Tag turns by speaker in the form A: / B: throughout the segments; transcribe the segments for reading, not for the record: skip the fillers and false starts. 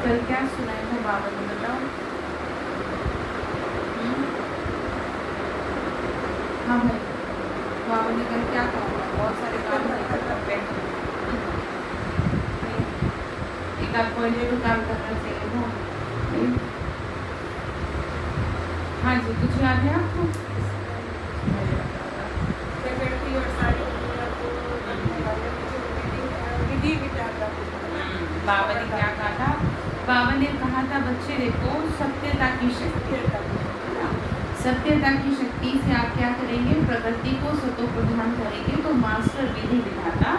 A: कल क्या सुनाया था बाबा ने, बताओ। हाँ भाई, बाबा ने कल क्या कहा? बहुत सारे काम करते हैं, एक आध पॉजिटिव काम करना चाहिए ना। हाँ जी, कुछ याद है आपको?
B: प्रकृति और सारी दुनिया को बनने वाले विधि विधाता।
A: बाबा ने क्या कहा था? बाबा ने कहा था बच्चे देखो, सत्यता की शक्ति, सत्यता की शक्ति से आप क्या करेंगे? प्रकृति को सतो प्रधान करेंगे तो मास्टर विधि विधाता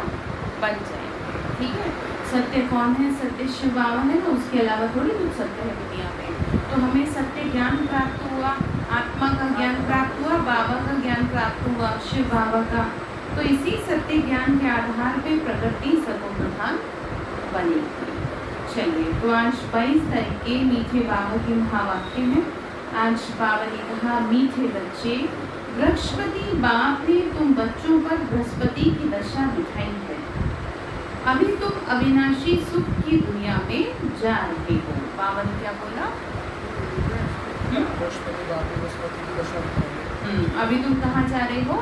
A: बन जाएंगे। ठीक है, सत्य कौन है? सत्य शिव बाबा है ना, उसके अलावा थोड़ी कुछ सत्य है दुनिया में। तो हमें सत्य ज्ञान प्राप्त हुआ, आत्मा का ज्ञान प्राप्त हुआ, बाबा का ज्ञान प्राप्त हुआ, शिव बाबा का। तो इसी सत्य ज्ञान के आधार पे प्रकृति सतो प्रधान बनेगी। चलिए, तो आज 22 तारीख के मीठे बाबा के महावाक्य हैं। आज बाबा ने कहा, मीठे बच्चे, बृहस्पति बाप ने तुम बच्चों पर बृहस्पति की दशा दिखाई है। अभी तुम अविनाशी सुख की दुनिया में जा रहे हो। बाबा ने क्या बोला? अभी तुम कहाँ जा रहे हो?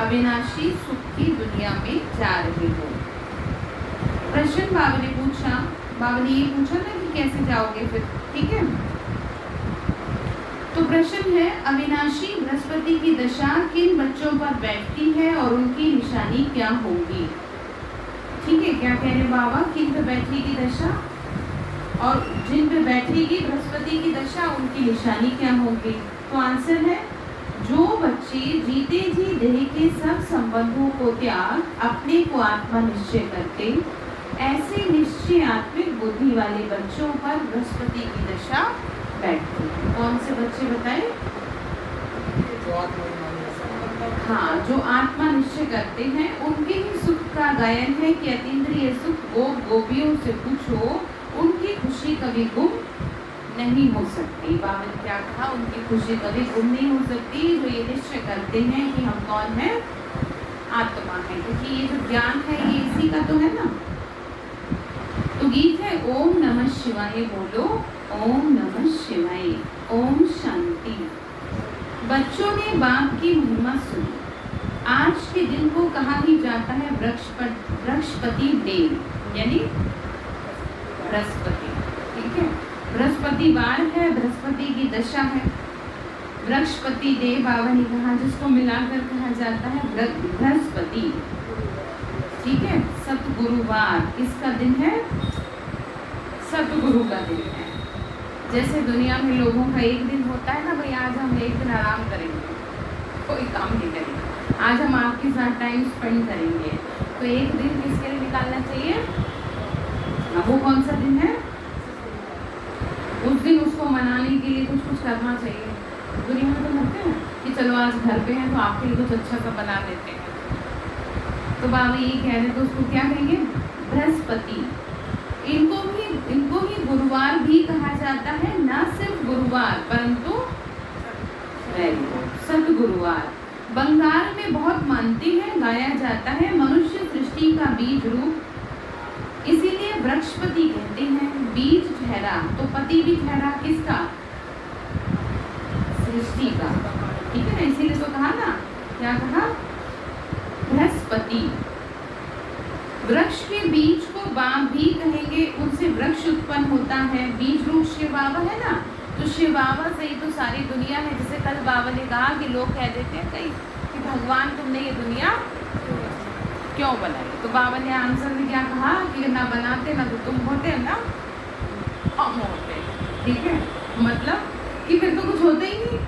A: अविनाशी सुख की दुनिया में जा रहे हो। प्रश्न बाबा ने पूछा, बाबा ने ये पूछा ना कि कैसे जाओगे फिर, ठीक है। तो प्रश्न है, अविनाशी बृहस्पति की दशा किन बच्चों पर बैठती है और उनकी निशानी क्या होगी? ठीक है, क्या कह रहे बाबा? किन पे बैठेगी दशा और जिन पे बैठेगी बृहस्पति की दशा उनकी निशानी क्या होगी? तो आंसर है, जो बच्चे जीते जी देह के सब संबंधों को त्याग अपने को आत्मा निश्चय करते, ऐसे निश्चयात्मिक बुद्धि वाले बच्चों पर बृहस्पति की दशा बैठती है। कौन से बच्चे बताए? हाँ, जो आत्मा निश्चय करते हैं उनके ही सुख का गायन है कि अतीन्द्रिय सुख गोप गोपियों से पूछो, उनकी खुशी कभी गुम नहीं हो सकती। बाबा ने क्या कहा? उनकी खुशी कभी गुम नहीं हो सकती, जो ये निश्चय करते हैं कि हम कौन है? आत्मा है। क्योंकि ये जो ज्ञान है ये इसी का तो है ना। तो गीत है, ओम नमः शिवाय बोलो, ओम नमः शिवाय, ओम शांति। बच्चों ने बाप की महिमा सुनी। आज के दिन को कहा ही जाता है बृहस्पति डे, यानी बृहस्पति। ठीक है, बृहस्पति वार है, बृहस्पति की दशा है। बृहस्पति डे बाबा ने कहा, जिसको मिलाकर कहा जाता है बृहस्पति। ठीक है, सतगुरुवार किसका दिन है? सतगुरु का दिन है। जैसे दुनिया में लोगों का एक दिन होता है ना, भाई आज हम एक दिन आराम करेंगे, कोई काम नहीं करेंगे, आज हम आपके साथ टाइम स्पेंड करेंगे। तो एक दिन किसके लिए निकालना चाहिए? अब वो कौन सा दिन है? उस दिन उसको मनाने के लिए कुछ कुछ करना चाहिए। दुनिया में तो करते हैं कि चलो आज घर पे हैं तो आपके लिए कुछ अच्छा सा बना देते हैं। तो बाबा ये कह रहे तो उसको क्या कहेंगे? बृहस्पति। इनको ही गुरुवार भी कहा जाता है, ना सिर्फ गुरुवार परंतु सतगुरुवार। बंगाल में बहुत मानते हैं, गाया जाता है, मनुष्य सृष्टि का बीज रूप, इसीलिए बृहस्पति कहते हैं। बीज ठहरा तो पति भी ठहरा किसका? सृष्टि का। ठीक है ना, इसीलिए तो कहा ना, क्या कहा? बृहस्पति। वृक्ष के बीज को बाप भी कहेंगे, उनसे वृक्ष उत्पन्न होता है। बीज रूप शिव बाबा है ना, तो शिव बाबा से ही तो सारी दुनिया है। जैसे कल बाबा ने कहा कि लोग कह देते हैं कहीं कि भगवान तुमने ये दुनिया क्यों बनाई, तो बाबा ने आंसर में क्या कहा कि ना बनाते ना तो तुम होते ना हम होते। ठीक है, मतलब कि फिर तो कुछ होता ही नहीं,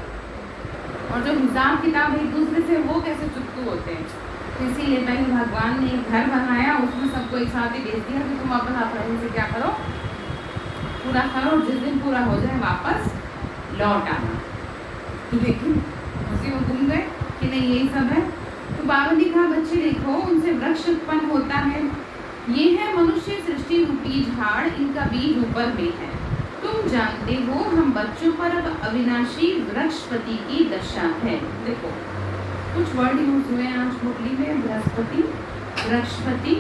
A: और जो हिसाब किताब एक दूसरे से वो कैसे चुप्पू होते हैं। तो इसीलिए पहले भगवान ने एक घर बनाया, उसमें सबको एक साथ ही भेज दिया कि तुम अपना अपने से क्या करो, पूरा करो, और जिस दिन पूरा हो जाए वापस लौट आना। लेकिन उसी में घूम गए कि नहीं यही सब है। तो बाबा ने कहा, बच्चे देखो, उनसे वृक्ष उत्पन्न होता है। ये है मनुष्य सृष्टि रूपी झाड़, इनका बीज ऊपर में है। तुम जानते हो हम बच्चों पर अब अविनाशी बृहस्पति की दशा है। देखो कुछ वर्ड यूज हुए आज मुरली में, बृहस्पति, बृहस्पति,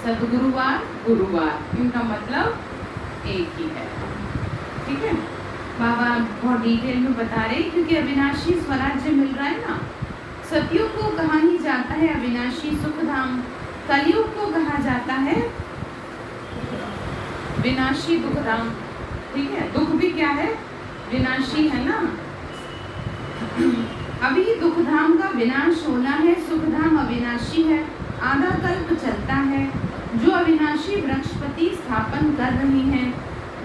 A: सदगुरुवार, गुरुवार। इनका मतलब एक ही है। ठीक है, बाबा बहुत डिटेल में बता रहे हैं, क्योंकि अविनाशी स्वराज्य मिल रहा है ना। सतयुग को कहा ही जाता है अविनाशी सुखधाम, कलयुग को कहा जाता है विनाशी दुखधाम। ठीक है, दुख भी क्या है, विनाशी है ना। अभी दुखधाम का विनाश होना है, सुखधाम अविनाशी है, आधा कल्प चलता है। जो अविनाशी वृक्षपति स्थापन कर रही हैं,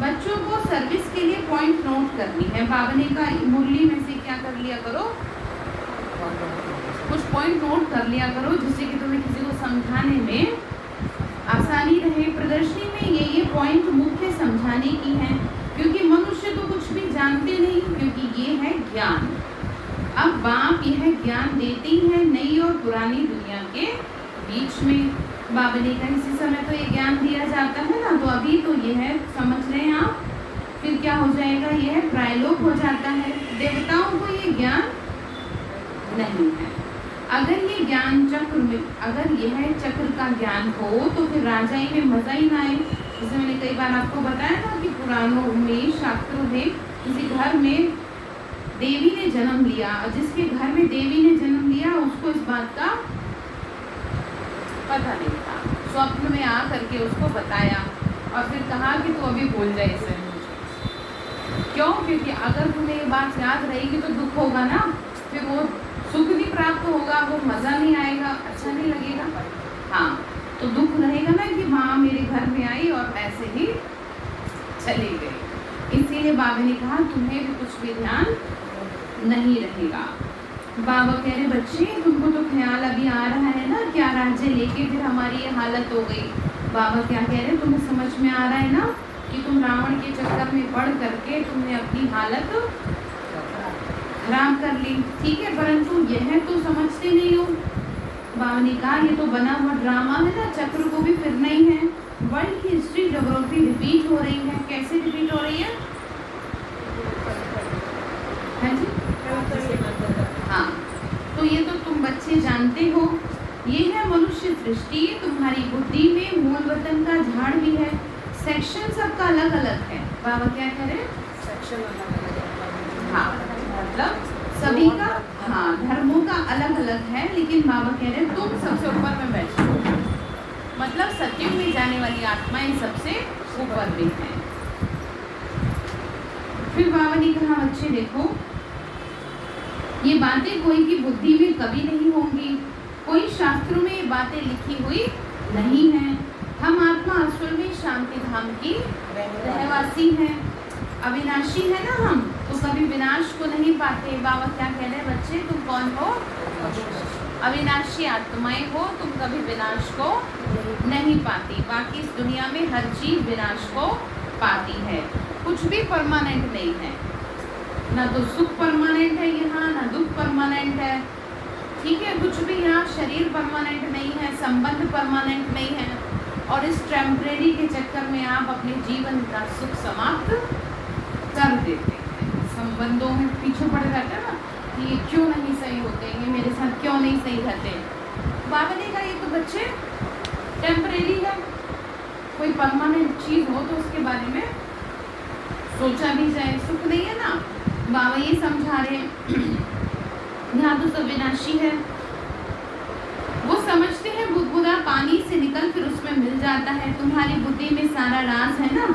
A: बच्चों को सर्विस के लिए पॉइंट नोट करनी है। बाबा ने का मुरली में से क्या कर लिया करो, कुछ पॉइंट नोट कर लिया करो, जिससे कि तुम्हें किसी को समझाने में आसानी रहे। प्रदर्शनी में ये पॉइंट मुख्य समझाने की हैं, क्योंकि मनुष्य तो कुछ भी जानते नहीं, क्योंकि ये है ज्ञान। अब बाप यह ज्ञान देते हैं नई और पुरानी दुनिया के बीच में। बाबा ने कहा इसी समय तो ये ज्ञान दिया जाता है ना, तो अभी तो यह समझ रहे हैं आप, फिर क्या हो जाएगा, यह प्रायलोक हो जाता है। देवताओं को ये ज्ञान नहीं है। अगर ये ज्ञान चक्र में, अगर यह चक्र का ज्ञान हो तो फिर राजाई में मजा ही ना आए। जैसे मैंने कई बार आपको बताया ना कि पुराणों में, शास्त्रों में, किसी घर में देवी ने जन्म लिया, और जिसके घर में देवी ने जन्म लिया उसको इस बात का पता नहीं था। स्वप्न में आ करके उसको बताया और फिर कहा कि तू अभी भूल जाए इसे। क्यों? क्योंकि अगर तुम्हें ये बात याद रहेगी तो दुख होगा ना, फिर वो सुख नहीं प्राप्त होगा, वो मज़ा नहीं आएगा, अच्छा नहीं लगेगा। हाँ, तो दुख रहेगा ना कि माँ मेरे घर में आई और ऐसे ही चली गई। इसीलिए बाबा ने कहा तुम्हें भी कुछ भी ध्यान नहीं रहेगा। बाबा कह रहे बच्चे तुमको तो ख्याल अभी आ रहा है ना, क्या राज्य लेके फिर हमारी ये हालत हो गई। बाबा क्या कह रहे, तुम्हें समझ में आ रहा है ना कि तुम रावण के चक्कर में पड़ करके तुमने अपनी हालत खराब कर ली। ठीक है, परंतु यह तो समझते नहीं हो। बाबा ने कहा ये तो बना हुआ ड्रामा है ना, चक्र को भी फिरना ही है। वर्ल्ड की हिस्ट्री ज्योग्राफी रिपीट हो रही है। कैसे रिपीट हो रही है? हाँ जी, हाँ, तो ये तो तुम बच्चे जानते हो। ये है मनुष्य सृष्टि। तुम्हारी बुद्धि में मूल वतन का झाड़ भी है। सेक्शन सबका अलग अलग है। बाबा क्या कह रहे हैं?
B: सेक्शन अलग-अलग।
A: हाँ, मतलब सभी का, हाँ, धर्मों का अलग अलग है, लेकिन बाबा कह रहे हैं तुम सबसे ऊपर में बैठो। मतलब सत्युग में जाने वाली आत्माएं सबसे ऊपर में हैं। फिर बाबा ने कहा बच्चे देखो, ये बातें कोई की बुद्धि में कभी नहीं होंगी। कोई शास्त्रों में ये बातें लिखी हुई नहीं है। हम आत्मा असल में शांति धाम की रहवासी हैं। अविनाशी है ना हम, तो कभी विनाश को नहीं पाते। बाबा क्या कह रहे हैं बच्चे, तुम कौन हो? अविनाशी आत्माएं हो, तुम कभी विनाश को नहीं पाती। बाकी इस दुनिया में हर चीज विनाश को पाती है, कुछ भी परमानेंट नहीं है। ना तो सुख परमानेंट है यहाँ, ना दुख परमानेंट है। ठीक है, कुछ भी यहाँ शरीर परमानेंट नहीं है, संबंध परमानेंट नहीं है। और इस टेम्परेरी के चक्कर में आप अपने जीवन का सुख समाप्त कर देते हैं। संबंधों में पीछे पड़ जाते हैं ना कि ये क्यों नहीं सही होते, ये मेरे साथ क्यों नहीं सही रहते। बाबा ने कहा ये तो बच्चे टेम्परेरी है, कोई परमानेंट चीज़ हो तो उसके बारे में सोचा भी जाए। सुख नहीं है ना, बाबा ये समझा रहे हैं। यहाँ तो सब विनाशी है। वो समझते हैं बुदबुदा पानी से निकल फिर उसमें मिल जाता है। तुम्हारी बुद्धि में सारा राज है ना।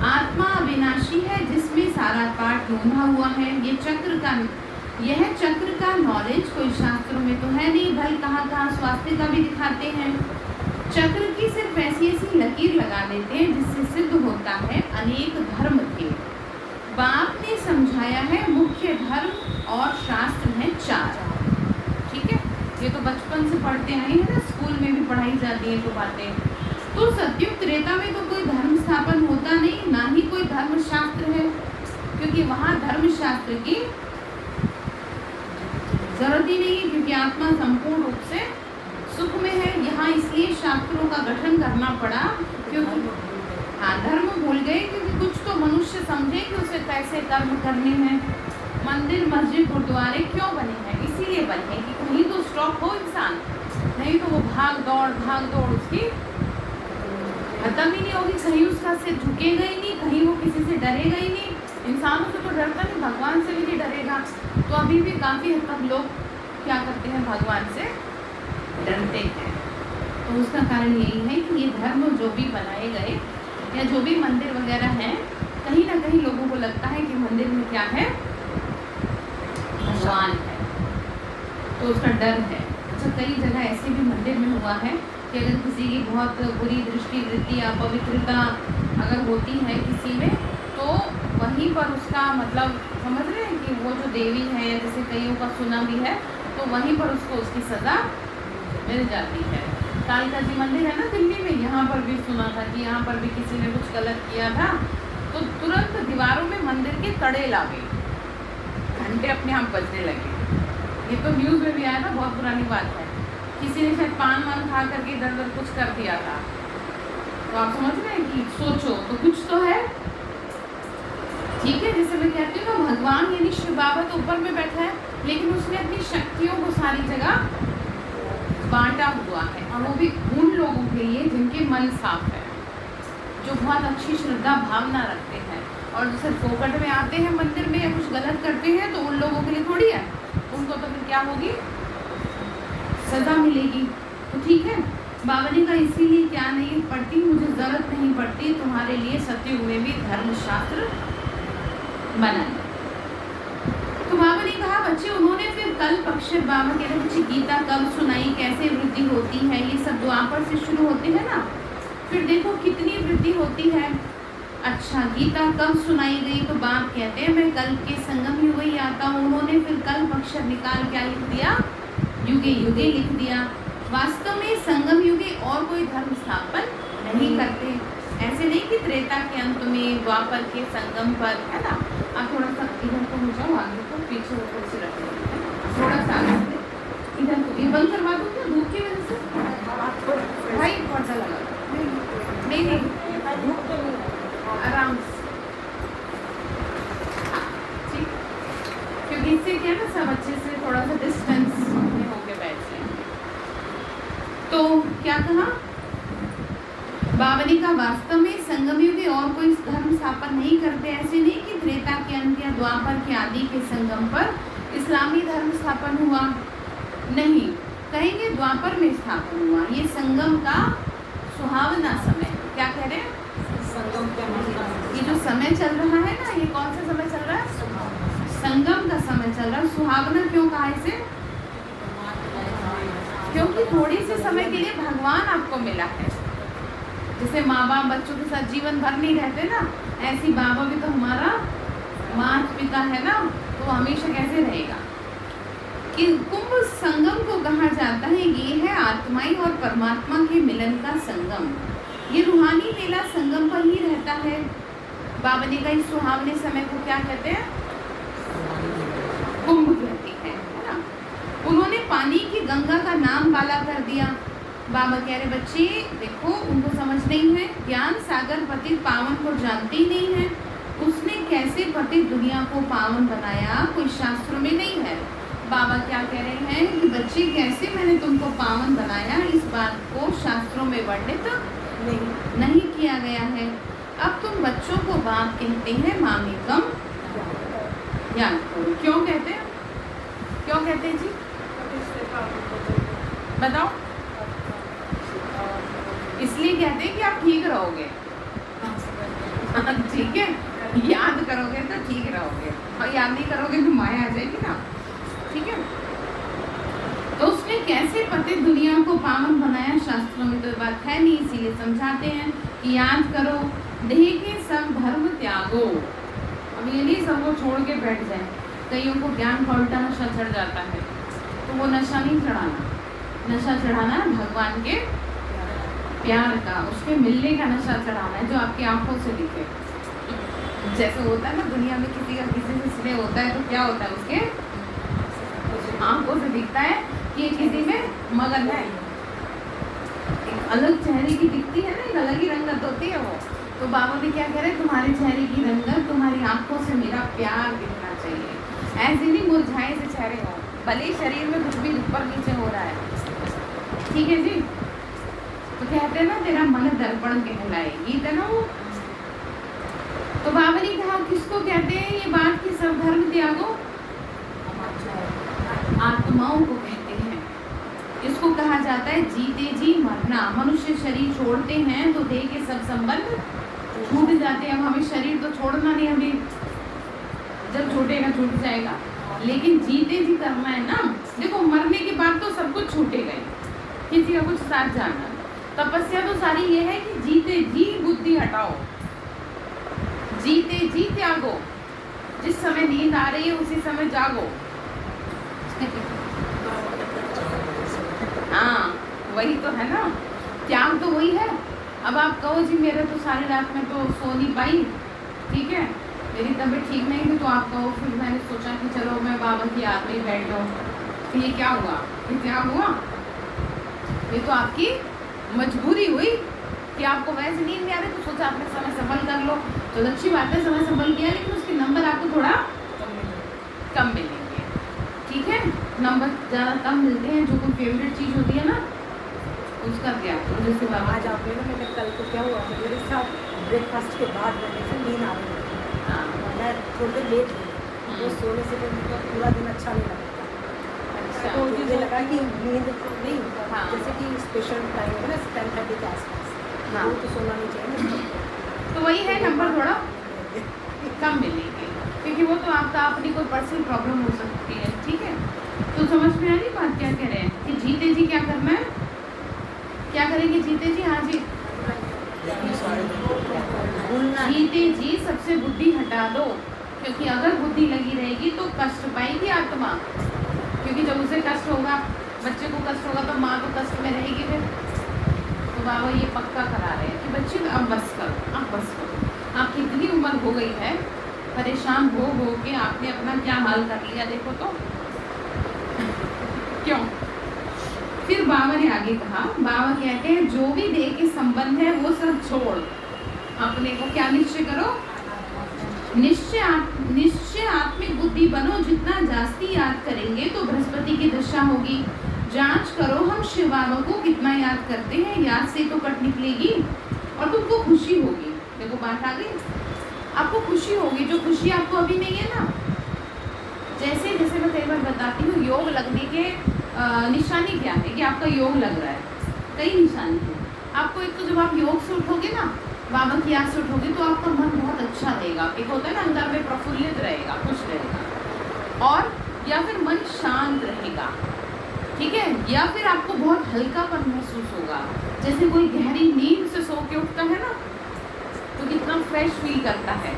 A: आत्मा अविनाशी है जिसमें सारा पाठ ढूंढा हुआ है। यह चक्र का नॉलेज कोई शास्त्रों में तो है नहीं, भल कहाँ स्वास्थ्य का भी दिखाते हैं। चक्र की सिर्फ ऐसी ऐसी लकीर लगा देते हैं जिससे सिद्ध होता है अनेक धर्म थे। बाप ने समझाया है मुख्य धर्म और शास्त्र हैं 4। ठीक है, ये तो बचपन से पढ़ते आए हैं ना, स्कूल में भी पढ़ाई जाती है तो बातें। तो सतयुग त्रेता में तो कोई धर्म स्थापन होता नहीं, ना ही कोई धर्म शास्त्र है, क्योंकि वहाँ धर्म शास्त्र की जरूरत ही नहीं है, क्योंकि आत्मा संपूर्ण रूप से सुख में है। यहाँ इसलिए शास्त्रों का गठन करना पड़ा, क्योंकि हाँ, धर्म भूल गए, क्योंकि कुछ तो मनुष्य समझे कि उसे कैसे कर्म करने हैं। मंदिर मस्जिद गुरुद्वारे क्यों बने हैं? इसीलिए बने हैं कि कहीं तो स्टॉप हो इंसान, नहीं तो वो भाग दौड़ उसकी खत्म ही नहीं होगी, कहीं उसका सिर झुकेगा ही नहीं, कहीं वो किसी से डरेगा ही नहीं। इंसानों से तो डरता नहीं, भगवान से भी नहीं डरेगा। तो अभी भी काफ़ी हद तक लोग क्या करते हैं, भगवान से डरते हैं। तो उसका कारण यही है कि ये धर्म जो भी बनाए गए या जो भी मंदिर वगैरह हैं, कहीं ना कहीं लोगों को लगता है कि मंदिर में क्या है, भगवान है, तो उसका डर है। अच्छा, कई जगह ऐसे भी मंदिर में हुआ है कि अगर किसी की बहुत बुरी दृष्टि वृत्ति या पवित्रता अगर होती है किसी में, तो वहीं पर उसका मतलब समझ रहे हैं कि वो जो देवी है, जैसे कईयों का सुना भी है, तो वहीं पर उसको उसकी सज़ा मिल जाती है। कालका जी मंदिर है ना दिल्ली में, यहाँ पर भी सुना था कि यहाँ पर भी किसी ने कुछ गलत किया था, तो तुरंत दीवारों में मंदिर के कड़े लागे, घंटे अपने आप बजने लगे। ये तो न्यूज़ में भी आया था, बहुत पुरानी बात है। किसी ने शायद पान वान खा करके इधर उधर कुछ कर दिया था। तो आप समझ रहे हैं कि सोचो तो कुछ तो है। ठीक है, जैसे मैं कहती हूँ ना, भगवान यानी शिव बाबा तो ऊपर में बैठा है, लेकिन उसने अपनी शक्तियों को सारी जगह बांटा हुआ है, और वो भी उन लोगों के लिए जिनके मन साफ है, जो बहुत अच्छी श्रद्धा भावना रखते हैं, और जो सिर्फ फोकट में आते हैं मंदिर में या कुछ गलत करते हैं, तो उन लोगों के लिए थोड़ी है, उनको तो फिर क्या होगी, सज़ा मिलेगी। तो ठीक है, बाबा ने कहा इसीलिए क्या नहीं पढ़ती, मुझे ज़रूरत नहीं पड़ती तुम्हारे लिए सतयुग में भी धर्मशास्त्र बनाए। तो बाबा ने कहा बच्चे, उन्होंने फिर कल पक्षर बाबा कह रहे बच्चे गीता कब सुनाई, कैसे वृद्धि होती है, ये सब द्वापर से शुरू होते हैं ना, फिर देखो कितनी वृद्धि होती है। अच्छा, गीता कब सुनाई गई, तो बाप कहते हैं मैं कल के संगम युग ही आता हूँ। उन्होंने फिर कल पक्षर निकाल क्या लिख दिया, युगे युगे लिख दिया। वास्तव में संगम युगे और कोई धर्म स्थापन नहीं करते, ऐसे नहीं कि त्रेता के अंत में द्वापर के संगम पर, है ना। आप थोड़ा सा इधर को हो जाओ, आगे को पीछे ऊपर से रख लो, थोड़ा सा आगे से इधर को। ये बंद करवा दो क्या धूप की वजह से, भाई पर्दा लगा नहीं नहीं
B: धूप तो नहीं है,
A: आराम से, ठीक, क्योंकि इससे क्या ना सब अच्छे से थोड़ा सा डिस्टेंस में होके बैठ जाए। तो क्या कहा बाबा ने कहा वास्तव में संगम युग और कोई धर्म स्थापन नहीं करते, ऐसे नहीं कि त्रेता के अंत या द्वापर के आदि के संगम पर इस्लामी धर्म स्थापन हुआ, नहीं, कहेंगे द्वापर में स्थापन हुआ। ये संगम का सुहावना समय, क्या कह रहे हैं,
B: संगम के मतलब
A: ये जो समय चल रहा है ना, ये कौन सा समय चल रहा है, संगम का समय चल रहा है। सुहावना क्यों कहा इसे, क्योंकि थोड़ी से समय के लिए भगवान आपको मिला है। जैसे माँ बाप बच्चों के साथ जीवन भर नहीं रहते ना, ऐसी बाबा भी तो हमारा माता पिता है ना, तो हमेशा कैसे रहेगा। कि कुंभ संगम को कहा जाता है, ये है आत्माई और परमात्मा के मिलन का संगम। ये रूहानी मेला संगम पर ही रहता है। बाबा ने कहा इस सुहावने समय को क्या कहते हैं, कुंभ कहते हैं, है ना। उन्होंने पानी की गंगा का नाम काला कर दिया। बाबा कह रहे बच्चे देखो, उनको समझ नहीं है, ज्ञान सागर पतित पावन को जानते ही नहीं है। उसने कैसे पतित दुनिया को पावन बनाया, कोई शास्त्रों में नहीं है। बाबा क्या कह रहे हैं कि बच्चे कैसे मैंने तुमको पावन बनाया, इस बात को शास्त्रों में वर्णित नहीं किया गया है। अब तुम बच्चों को बाप कहते हैं, मामेकम याद करो। क्यों कहते हैं, क्यों कहते हैं जी, बताओ। इसलिए कहते हैं कि आप ठीक रहोगे, ठीक है, याद करोगे तो ठीक रहोगे, और याद नहीं करोगे तो माया आ जाएगी ना, ठीक है। तो उसने कैसे पतित दुनिया को पावन बनाया, शास्त्रों में तो बात है नहीं, इसीलिए समझाते हैं कि याद करो, देह के सब धर्म त्यागो। अब ये नहीं सबको छोड़ के बैठ जाए, कईयों को ज्ञान का उल्टा नशा चढ़ जाता है, तो वो नशा नहीं चढ़ाना, नशा चढ़ाना है भगवान के प्यार का, उसके मिलने का नशा चढ़ाना है, जो आपकी आंखों से दिखे। जैसे होता है ना दुनिया में, किसी का किसी से स्नेह होता है तो क्या होता है, उसके आंखों से दिखता है कि ये किसी में मगन है, एक अलग चेहरे की दिखती है ना, एक अलग ही रंगत होती है वो। तो बाबा भी क्या कह रहे हैं, तुम्हारे चेहरे की रंगत, तुम्हारी आंखों से मेरा प्यार दिखना चाहिए, ऐसे नहीं मुरझाए से चेहरे हो, भले शरीर में कुछ भी ऊपर नीचे हो रहा है, ठीक है जी। तो कहते हैं ना तेरा मन दर्पण कहलाए, गीत है ना वो। तो बाबा ने कहा किसको कहते हैं ये बात की सब धर्म त्यागो? आत्माओं को कहते हैं। इसको कहा जाता है जीते जी मरना। मनुष्य शरीर छोड़ते हैं तो देह के सब संबंध छूट जाते हैं। अब हमें शरीर तो छोड़ना नहीं, हमें जब छूटेगा छूट जाएगा, लेकिन जीते जी करना है ना। देखो मरने के बाद तो सब कुछ छूटेगा ही, किसी का कुछ साथ जाना। तपस्या तो सारी ये है कि जीते जी बुद्धि हटाओ, जीते जी त्यागो। जिस समय नींद आ रही है उसी समय जागो। हाँ वही तो है ना, त्याग तो वही है। अब आप कहो जी मेरे तो सारी रात में तो सो नहीं पाई, ठीक है, मेरी तबीयत ठीक नहीं थी, तो आप कहो फिर मैंने सोचा कि चलो मैं बाबा की याद में बैठ जाऊँ। तो ये क्या हुआ? ये त्याग हुआ? ये तो आपकी मजबूरी हुई कि आपको वैसे नींद नहीं आ रही, तो सोचा आपने समय संभल कर लो। तो अच्छी बात है, समय संभल किया, लेकिन उसके नंबर आपको थोड़ा कम मिलेंगे, ठीक है। नंबर ज़्यादा कम मिलते हैं। जो कोई फेवरेट चीज़ होती है ना उसका क्या, तो जैसे बाबा
B: आज आप लोगों ने कल को क्या हुआ था, मेरे साथ ब्रेकफास्ट के बाद मैंने से नींद आ रही थी,
A: हाँ
B: मैं थोड़ी देर लेट गई, तो सोने से फिर मुझे पूरा दिन अच्छा नहीं लगा।
A: अच्छा
B: तो मुझे लगा कि नींद नहीं,
A: हाँ।
B: जैसे कि स्पेशल टाइम है ना 10:30 के आसपास,
A: हाँ।
B: वो तो सोना नहीं चाहिए।
A: तो वही है, नंबर थोड़ा कम मिलेंगे, क्योंकि वो तो आपका अपनी कोई पर्सनल प्रॉब्लम हो सकती है, ठीक है। तो समझ में आ रही बात क्या कह रहे हैं कि जीते जी क्या करना है, क्या करेंगे जीते जी? हाँ जी, जीते जी सबसे बुद्धि हटा दो, क्योंकि अगर बुद्धि लगी रहेगी तो कष्ट पाएगी आत्मा। क्योंकि जब उसे कष्ट होगा, बच्चे को कष्ट होगा, तो माँ तो कष्ट में रहेगी फिर। तो बाबा ये पक्का करा रहे हैं कि बच्चे अब बस करो, अब बस करो। आपकी इतनी उम्र हो गई है, परेशान हो के आपने अपना क्या हाल कर लिया देखो तो। क्यों? फिर बाबा ने आगे कहा, बाबा कहते हैं जो भी देह के संबंध है वो सब छोड़, अपने को क्या निश्चय करो? निश्चय आत्मिक बुद्धि बनो। जितना जास्ती याद करेंगे तो बृहस्पति की दशा होगी। जांच करो हम शिव बाबा को कितना याद करते हैं, याद से तो कट निकलेगी और तुमको खुशी होगी। देखो बात आ गई, आपको खुशी होगी, जो खुशी आपको अभी नहीं है ना। जैसे जैसे मैं कई बार बताती हूँ, योग लगने के निशानी क्या है कि आपका योग लग रहा है। कई निशानी है आपको। एक तो जब आप योग से उठोगे ना, बाबा की याद से उठोगे, तो आपका मन बहुत अच्छा रहेगा। एक होता है ना अंदर में प्रफुल्लित रहेगा, खुश रहेगा, और या फिर मन शांत रहेगा, ठीक है। या फिर आपको बहुत हल्कापन महसूस होगा, जैसे कोई गहरी नींद से सो के उठता है ना, तो कितना फ्रेश फील करता है।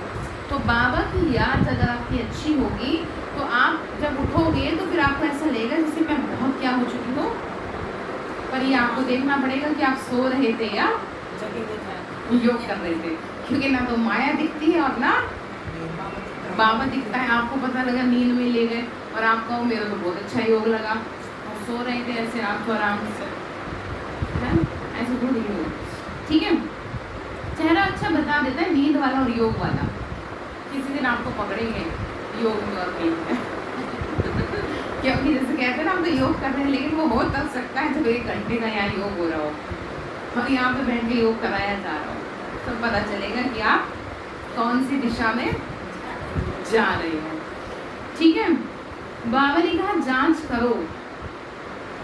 A: तो बाबा की याद अगर आपकी अच्छी होगी तो आप जब उठोगे तो फिर आपको ऐसा लगेगा जैसे मैं बहुत क्या हो चुकी हूँ। पर ये आपको देखना पड़ेगा कि आप सो रहे थे या योग कर रहे थे, क्योंकि ना तो माया दिखती है और ना बाबा दिखता है। आपको पता लगा नींद में ले गए और आप कहो मेरा तो बहुत अच्छा योग लगा, और सो रहे थे ऐसे आप तो आराम से, है ऐसे थोड़ी योग, ठीक है। चेहरा अच्छा बता देता है नींद वाला और योग वाला। किसी दिन आपको पकड़ेंगे योग और नींद क्योंकि जैसे कहते हैं ना हम तो योग कर रहे हैं, लेकिन वो हो तब सकता है जब 1 घंटे का यहाँ योग हो रहा हो और यहाँ पे बैठ के योग कराया जा रहा हो, तो पता चलेगा कि आप कौन सी दिशा में जा रहे हो, ठीक है। बाबा ने कहा जांच करो।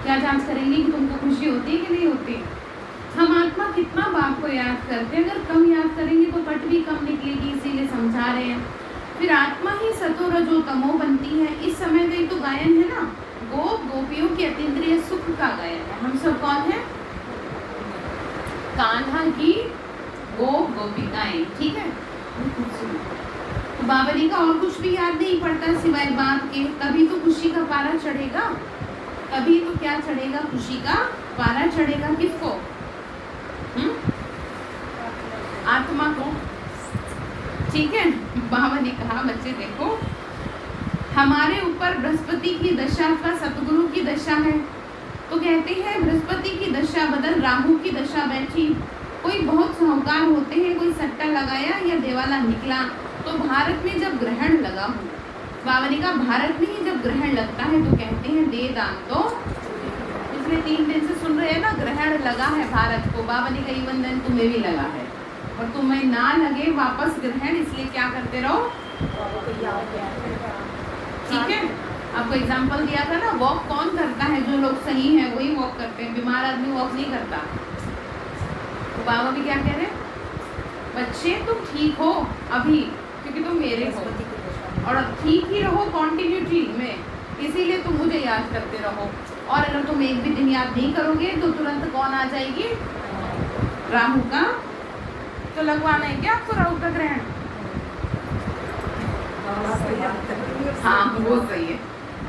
A: क्या जांच करेंगे कि तुमको खुशी होती है कि नहीं होती? हम आत्मा कितना बाप को याद करते हैं, अगर कम याद करेंगे तो पट भी कम निकलेगी, इसीलिए समझा रहे हैं। फिर आत्मा ही सतो रजो तमो बनती है। इस समय का तो गायन है ना, गोप गोपियों के अतीन्द्रिय सुख का गायन है। हम सब कौन है? कान्हा की गोप गोपिकाएं, ठीक है। तो बाबा ने कहा और कुछ भी याद नहीं पड़ता सिवाय बाप के, तभी तो खुशी का पारा चढ़ेगा। तभी तो क्या चढ़ेगा? खुशी का पारा चढ़ेगा। किसको? आत्मा को, ठीक है। बाबा ने कहा बच्चे देखो, हमारे ऊपर बृहस्पति की दशा का सतगुरु की दशा है, तो कहते हैं बृहस्पति की दशा बदल राहु की दशा बैठी। कोई बहुत साहूकार होते हैं, कोई सट्टा लगाया या देवाला निकला। तो भारत में जब ग्रहण लगा हो, बाबा ने कहा भारत में ही जब ग्रहण लगता है तो कहते हैं दे दान तो पिछले 3 दिन से सुन रहे हैं ना, ग्रहण लगा है भारत को। बाबा ने कहा इवन देन तुम्हें भी लगा है, और तुम्हें ना लगे वापस ग्रहण, इसलिए क्या करते रहो, ठीक है। आपको एग्जाम्पल दिया था ना, वॉक कौन करता है, जो लोग सही हैं वही वॉक करते हैं, बीमार आदमी वॉक नहीं करता। तो बाबा भी क्या कह रहे हैं, बच्चे तुम ठीक हो अभी क्योंकि तुम मेरे हो, और ठीक ही रहो कॉन्टिन्यूटी में, इसीलिए तुम मुझे याद करते रहो। और अगर तुम एक भी दिन याद नहीं करोगे तो तुरंत कौन आ जाएगी, राहु का। तो लगवाना है क्या आपको राहु का ग्रहण? हाँ वो सही है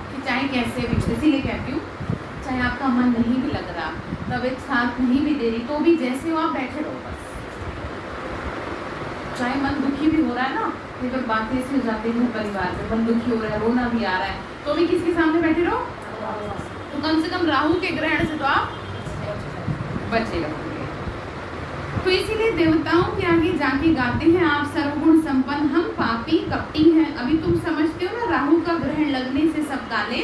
A: कि चाहे कैसे भी, इसीलिए कहती हूँ चाहे आपका मन नहीं भी लग रहा, तबीयत साथ नहीं भी दे रही, तो भी जैसे हो आप बैठे रहो बस। चाहे मन दुखी भी हो रहा है ना, ये तो बातें ऐसी हो जाती है परिवार में, मन दुखी हो रहा है, रोना भी आ रहा है, तो भी किसके सामने बैठे रहो, तो कम से कम राहु के ग्रहण से तो आप बचे रहोगे। तो इसीलिए देवताओं के आगे जाके गाते हैं, आप सर्वगुण संपन्न, हम पापी कपटी हैं। अभी तुम समझते हो ना, राहु का ग्रहण लगने से सब काले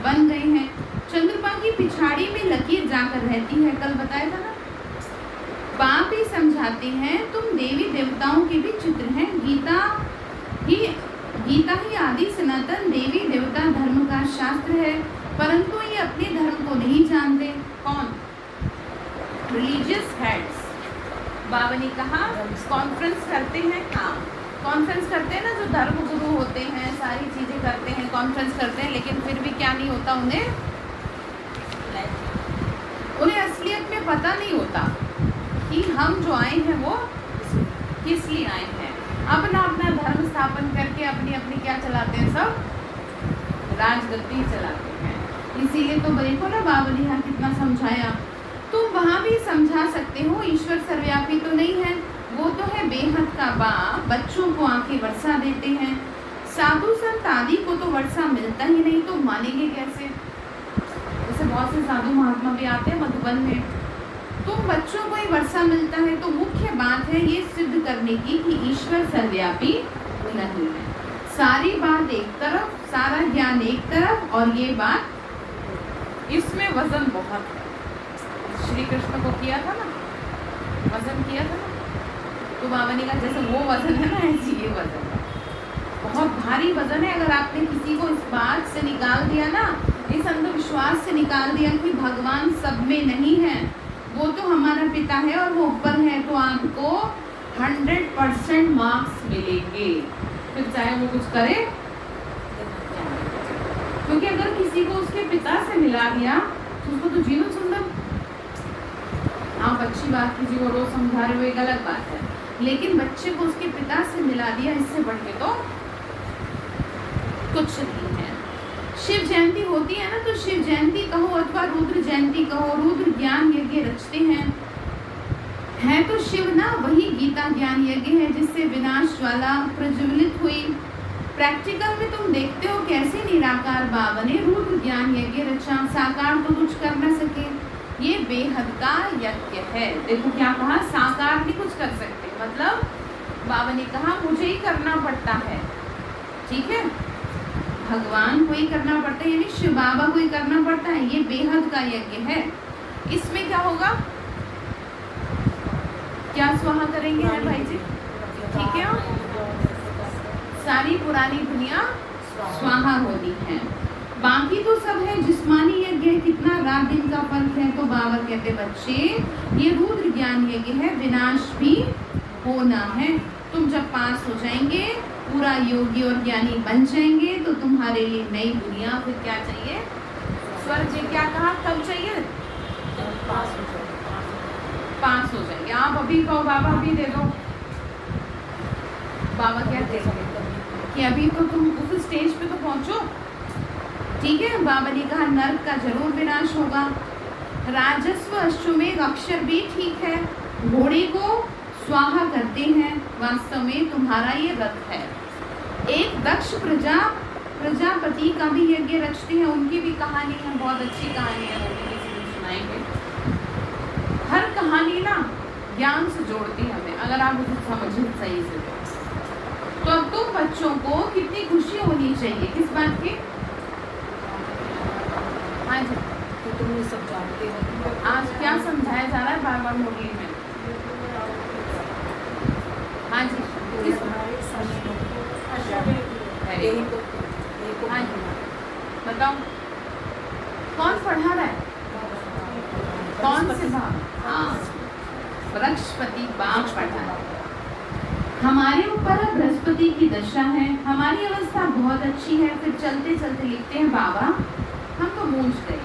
A: बन गए हैं। चंद्रमा की पिछाड़ी में लकीर जाकर रहती है, कल बताया था ना। बाप ही समझाते हैं तुम देवी देवताओं के भी चित्र हैं। गीता ही आदि सनातन देवी देवता धर्म का शास्त्र है, परंतु ये अपने धर्म को नहीं जानते। कौन? Religious heads. बाबा ने कहा कॉन्फ्रेंस करते हैं, हाँ कॉन्फ्रेंस करते हैं ना, जो धर्म गुरु होते हैं, सारी चीज़ें करते हैं, कॉन्फ्रेंस करते हैं, लेकिन फिर भी क्या नहीं होता, उन्हें असलियत में पता नहीं होता कि हम जो आए हैं वो किस लिए आए हैं। अपना अपना धर्म स्थापन करके अपनी अपनी क्या चलाते हैं, सब राजगद्दी चलाते हैं। इसीलिए तो देखो ना बाबा ने यहाँ कितना समझाया। तुम वहाँ भी समझा सकते हो, ईश्वर सर्वव्यापी तो नहीं है, वो तो है बेहद का बाप, बच्चों को आंखें वर्षा देते हैं। साधु संत आदि को तो वर्षा मिलता ही नहीं, तो मानेंगे कैसे? जैसे बहुत से साधु महात्मा भी आते हैं मधुबन में, तुम बच्चों को ही वर्षा मिलता है, तो मुख्य बात है ये सिद्ध करने की कि ईश्वर सर्वव्यापी नहीं है। सारी बात एक तरफ, सारा ज्ञान एक तरफ, और ये बात इसमें वजन बहुत है। श्री कृष्ण को किया था ना, वजन किया था ना, तो बाबा ने कहा जैसे वो वजन है ना, ऐसी ये वजन है, बहुत भारी वजन है। अगर आपने किसी को इस बात से निकाल दिया ना, इस अंधविश्वास से निकाल दिया कि भगवान सब में नहीं है, वो तो हमारा पिता है और वो ऊपर है, तो आपको 100% मार्क्स मिलेंगे, फिर चाहे वो कुछ करे। क्योंकि अगर किसी को उसके पिता से मिला दिया तो उसको तो जीवन सुंदर, आप अच्छी बात किसी को रोज समझा रहे हो एक अलग बात है, लेकिन बच्चे को उसके पिता से मिला दिया, इससे बढ़ के तो कुछ नहीं है। शिव जयंती होती है ना, तो शिव जयंती कहो अथवा रुद्र जयंती कहो, रुद्र ज्ञान यज्ञ रचते हैं, है तो शिव ना वही गीता ज्ञान यज्ञ है जिससे विनाश ज्वाला प्रज्वलित हुई। प्रैक्टिकल में तुम देखते हो कैसे निराकार बाबा ने रुद्र ज्ञान यज्ञ रचा, साकार तो कुछ कर न सके, ये बेहद का यज्ञ है। देखो क्या कहा, साकार नहीं कुछ कर सकते, मतलब बाबा ने कहा मुझे ही करना पड़ता है, ठीक है, भगवान को ही करना पड़ता है, यानी शिव बाबा को ही करना पड़ता है, ये बेहद का यज्ञ है। इसमें क्या होगा, क्या स्वाहा करेंगे है भाई जी, ठीक है, सारी पुरानी दुनिया स्वाहा होनी है, बाकी तो सब है जिस्मानी यज्ञ है, कितना रात दिन का फर्क है। तो बाबा कहते बच्चे ये रुद्र ज्ञान यज्ञ है, विनाश भी होना है। तुम जब पास हो जाएंगे, पूरा योगी और ज्ञानी बन जाएंगे, तो तुम्हारे लिए नई दुनिया, फिर क्या चाहिए, स्वर्ग जी। क्या कहा, कब चाहिए, पास हो जाएंगे। आप अभी कहो बाबा अभी दे दो, बाबा क्या देंगे कि अभी तो तुम उस स्टेज पे तो पहुंचो, ठीक है। बाबा ने कहा नर्क का जरूर विनाश होगा, राजस्व अश्वमेध अक्षर भी ठीक है, घोड़े को स्वाहा करते हैं, वास्तव में तुम्हारा ये रथ है। एक दक्ष प्रजापति का भी यज्ञ रचते हैं, उनकी भी कहानी है, बहुत अच्छी कहानी है, वो भी किसी दिन सुनाएंगे। हर कहानी ना ज्ञान से जोड़ती है हमें, अगर आप उसे समझें सही से। तो अब तुम बच्चों को कितनी खुशी होनी चाहिए, किस बात की, हाँ जी,
B: तुम ये सब जानते हो।
A: आज क्या समझाया जा रहा है बार बार मुरली में? हाँ जी, किस
B: यही तो
A: हाँ जी, बताओ कौन पढ़ा रहा है? कौन से भाव? हाँ, बृहस्पति बाप पढ़ा है। हमारे ऊपर अब बृहस्पति की दशा है, हमारी अवस्था बहुत अच्छी है। फिर चलते चलते लिखते हैं बाबा हम तो मूंझ गए।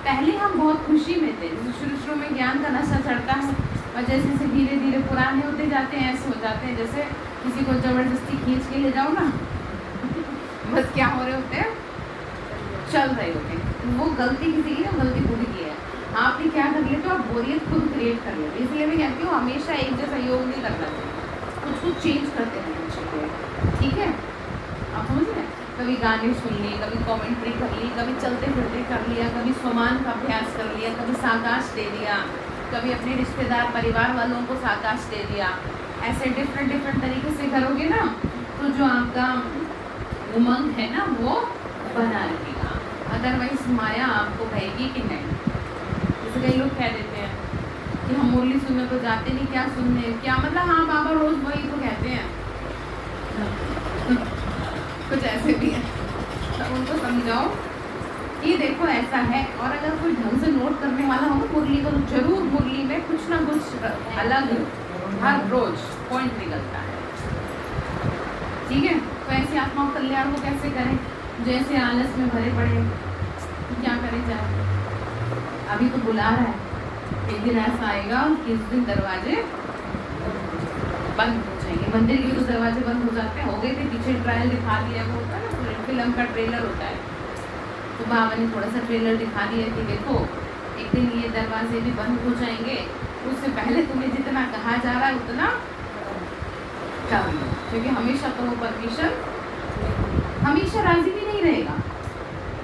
A: पहले हम बहुत खुशी में थे, शुरू में ज्ञान का नशा चढ़ता है और जैसे जैसे धीरे धीरे पुराने होते जाते हैं, ऐसे हो जाते हैं जैसे किसी को जबरदस्ती खींच के ले जाओ ना बस क्या हो रहे होते हैं, चल रहे होते हैं। वो गलती किसी की ना, गलती खुद की है। आपने क्या कर लिया तो आप बोरियत खुद क्रिएट कर लेते। इसलिए मैं कहती हूँ हमेशा एक जैसा योग नहीं करना चाहिए, कुछ चेंज करते रहना चाहिए। ठीक है, आप समझ रहे हैं? कभी गाने सुन लिए, कभी कमेंट्री कर ली, कभी चलते फिरते कर लिया, कभी स्वमान का अभ्यास कर लिया, कभी साकाश दे दिया, कभी अपने रिश्तेदार परिवार वालों को साकाश दे दिया। ऐसे डिफरेंट तरीके से करोगे ना तो जो आपका उमंग है ना वो बना रहेगा। अदरवाइज माया आपको कहेगी कि नहीं। जैसे कई लोग कह देते हैं कि हम मुरली सुनने तो जाते नहीं, क्या सुनने, क्या मतलब, हाँ बाबा रोज वही तो कहते हैं कुछ ऐसे भी है। तो उनको समझाओ कि देखो ऐसा है। और अगर कोई ढंग से नोट करने वाला हो ना मुरली को, तो जरूर मुरली में कुछ ना कुछ अलग हर रोज पॉइंट निकलता है। ठीक है, तो ऐसे आत्मा कल्याण को कैसे करें? जैसे आलस में भरे पड़े, क्या करें जाए? अभी तो बुला रहा है, एक दिन ऐसा आएगा कि उस दिन दरवाजे बंद हो जाएंगे। मंदिर के तो दरवाजे बंद हो जाते हैं, हो गए थे पीछे ट्रायल दिखा दिया, वो होता है ना फिल्म का ट्रेलर होता है, तो बाबा ने थोड़ा सा ट्रेलर दिखा दिया कि देखो एक दिन ये दरवाजे भी बंद हो जाएंगे, उससे पहले तुम्हें जितना कहा जा रहा है उतना कर लो, क्योंकि हमेशा तो वो परमिशन हमेशा राजी भी नहीं रहेगा।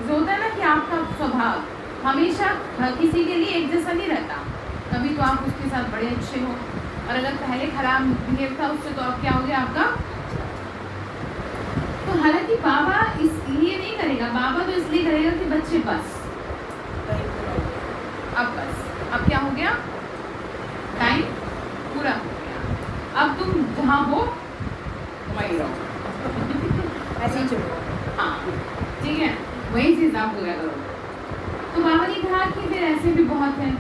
A: जो होता है ना कि आपका स्वभाव हमेशा किसी के लिए एक जैसा नहीं रहता। कभी तो आप उसके साथ बड़े अच्छे हो, और अगर पहले खराब बिहेव था उससे, तो अब क्या हो गया आपका। तो हालांकि बाबा इसलिए नहीं करेगा, बाबा तो इसलिए करेगा कि बच्चे बस अब क्या हो गया, टाइम पूरा हो गया, अब तुम जहाँ हो वहीं रहो
B: ऐसे ही चलो।
A: हाँ ठीक है, वही चीज़ आप पूरा करो। तो बाबा ने कहा कि फिर ऐसे भी बहुत है।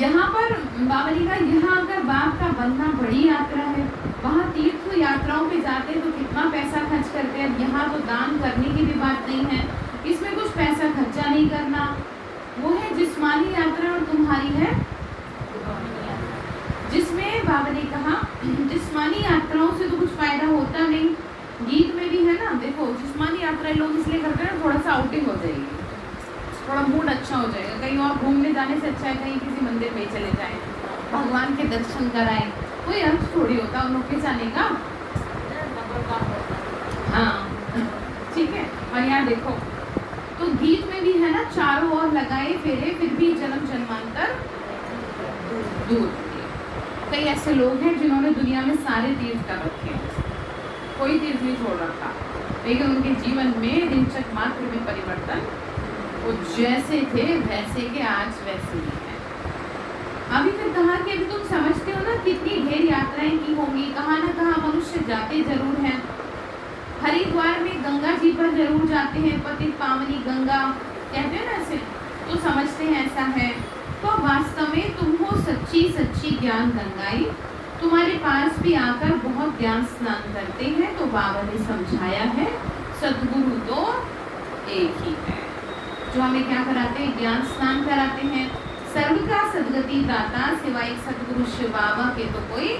A: यहाँ पर बाबा ने कहा यहाँ अगर बाप का बनना बड़ी यात्रा है, वहाँ तीर्थ यात्राओं पे जाते हैं तो कितना पैसा खर्च करते हैं। यहाँ तो दान करने की भी बात नहीं है, इसमें कुछ पैसा खर्चा नहीं करना, वो है जिस्मानी यात्रा और तुम्हारी है जिसमें बाबा ने कहा जिस्मानी यात्राओं से तो कुछ फायदा होता नहीं। गीत में भी है ना, देखो जिस्मानी यात्रा लोग इसलिए करते हैं थोड़ा सा आउटिंग हो जाएगी, थोड़ा मूड अच्छा हो जाएगा, कहीं और घूमने जाने से अच्छा है कहीं किसी मंदिर में चले जाएं, भगवान के दर्शन कराएं, कोई अर्थ थोड़ी होता उन लोग के जाने का। हाँ ठीक है, और यहाँ देखो तो गीत में भी है ना, चारों ओर लगाए फेरे फिर भी जन्म जन्मांतर दूर किए। कई ऐसे लोग हैं जिन्होंने दुनिया में सारे तीर्थ कर रखे हैं, कोई तीर्थ नहीं छोड़ रखा, लेकिन उनके जीवन में दिनचक मात्र में परिवर्तन, वो जैसे थे वैसे के आज वैसे ही हैं। अभी फिर कहा कि अभी तुम समझते हो ना कितनी ढेर यात्राएं की होंगी, कहाँ ना कहाँ मनुष्य जाते जरूर हैं। हरिद्वार में गंगा जी पर जरूर जाते हैं, पतित पावनी गंगा कहते हैं ना ऐसे, तो समझते हैं ऐसा है। तो वास्तव में तुम हो सच्ची सच्ची ज्ञान गंगाई, तुम्हारे पास भी आकर बहुत ज्ञान स्नान करते हैं। तो बाबा ने समझाया है सद्गुरु तो एक ही है, जो हमें क्या कराते हैं, ज्ञान स्नान कराते हैं। सर्व का सदगति दाता सिवाय सदगुरु शिव बाबा के तो कोई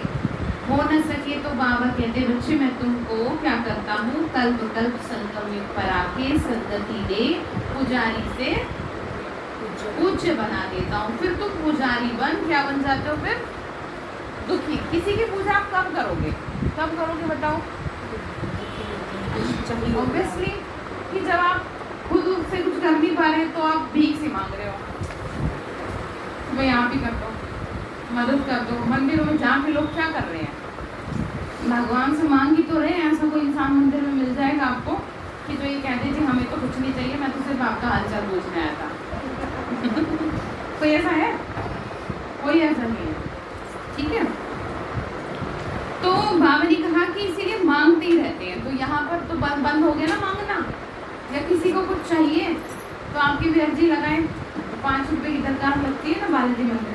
A: हो न सके। तो बाबा कहते बच्चे मैं तुमको क्या करता हूँ, कल्प कल्प संगम युग पर आके सदगति दे पुजारी से पूज्य बना देता हूँ। फिर तुम पुजारी बन क्या बन जाते हो, फिर दुखी। किसी की पूजा आप कब करोगे, कब करोगे बताओ? ऑब्वियसली कि जब आप खुद से कुछ कर नहीं पा रहे तो आप भीख से मांग रहे हो, भाई आप ही कर दो, मदद कर दो। मंदिरों में जाके लोग क्या कर रहे हैं, भगवान से मांग ही तो रहे हैं। ऐसा कोई इंसान मंदिर में मिल जाएगा आपको कि जो ये कहते जी हमें तो कुछ नहीं चाहिए, मैं तो सिर्फ आपका हालचाल पूछने आया था। कोई ऐसा है? कोई ऐसा नहीं है, ठीक है। तो बाबा ने कहा कि इसीलिए मांगते ही रहते हैं। तो यहाँ पर तो बंद हो गया ना मांगना, या किसी को कुछ चाहिए तो आपकी भी अर्जी लगाएं। 5 रुपए की दरकार लगती है ना बालाजी मंदिर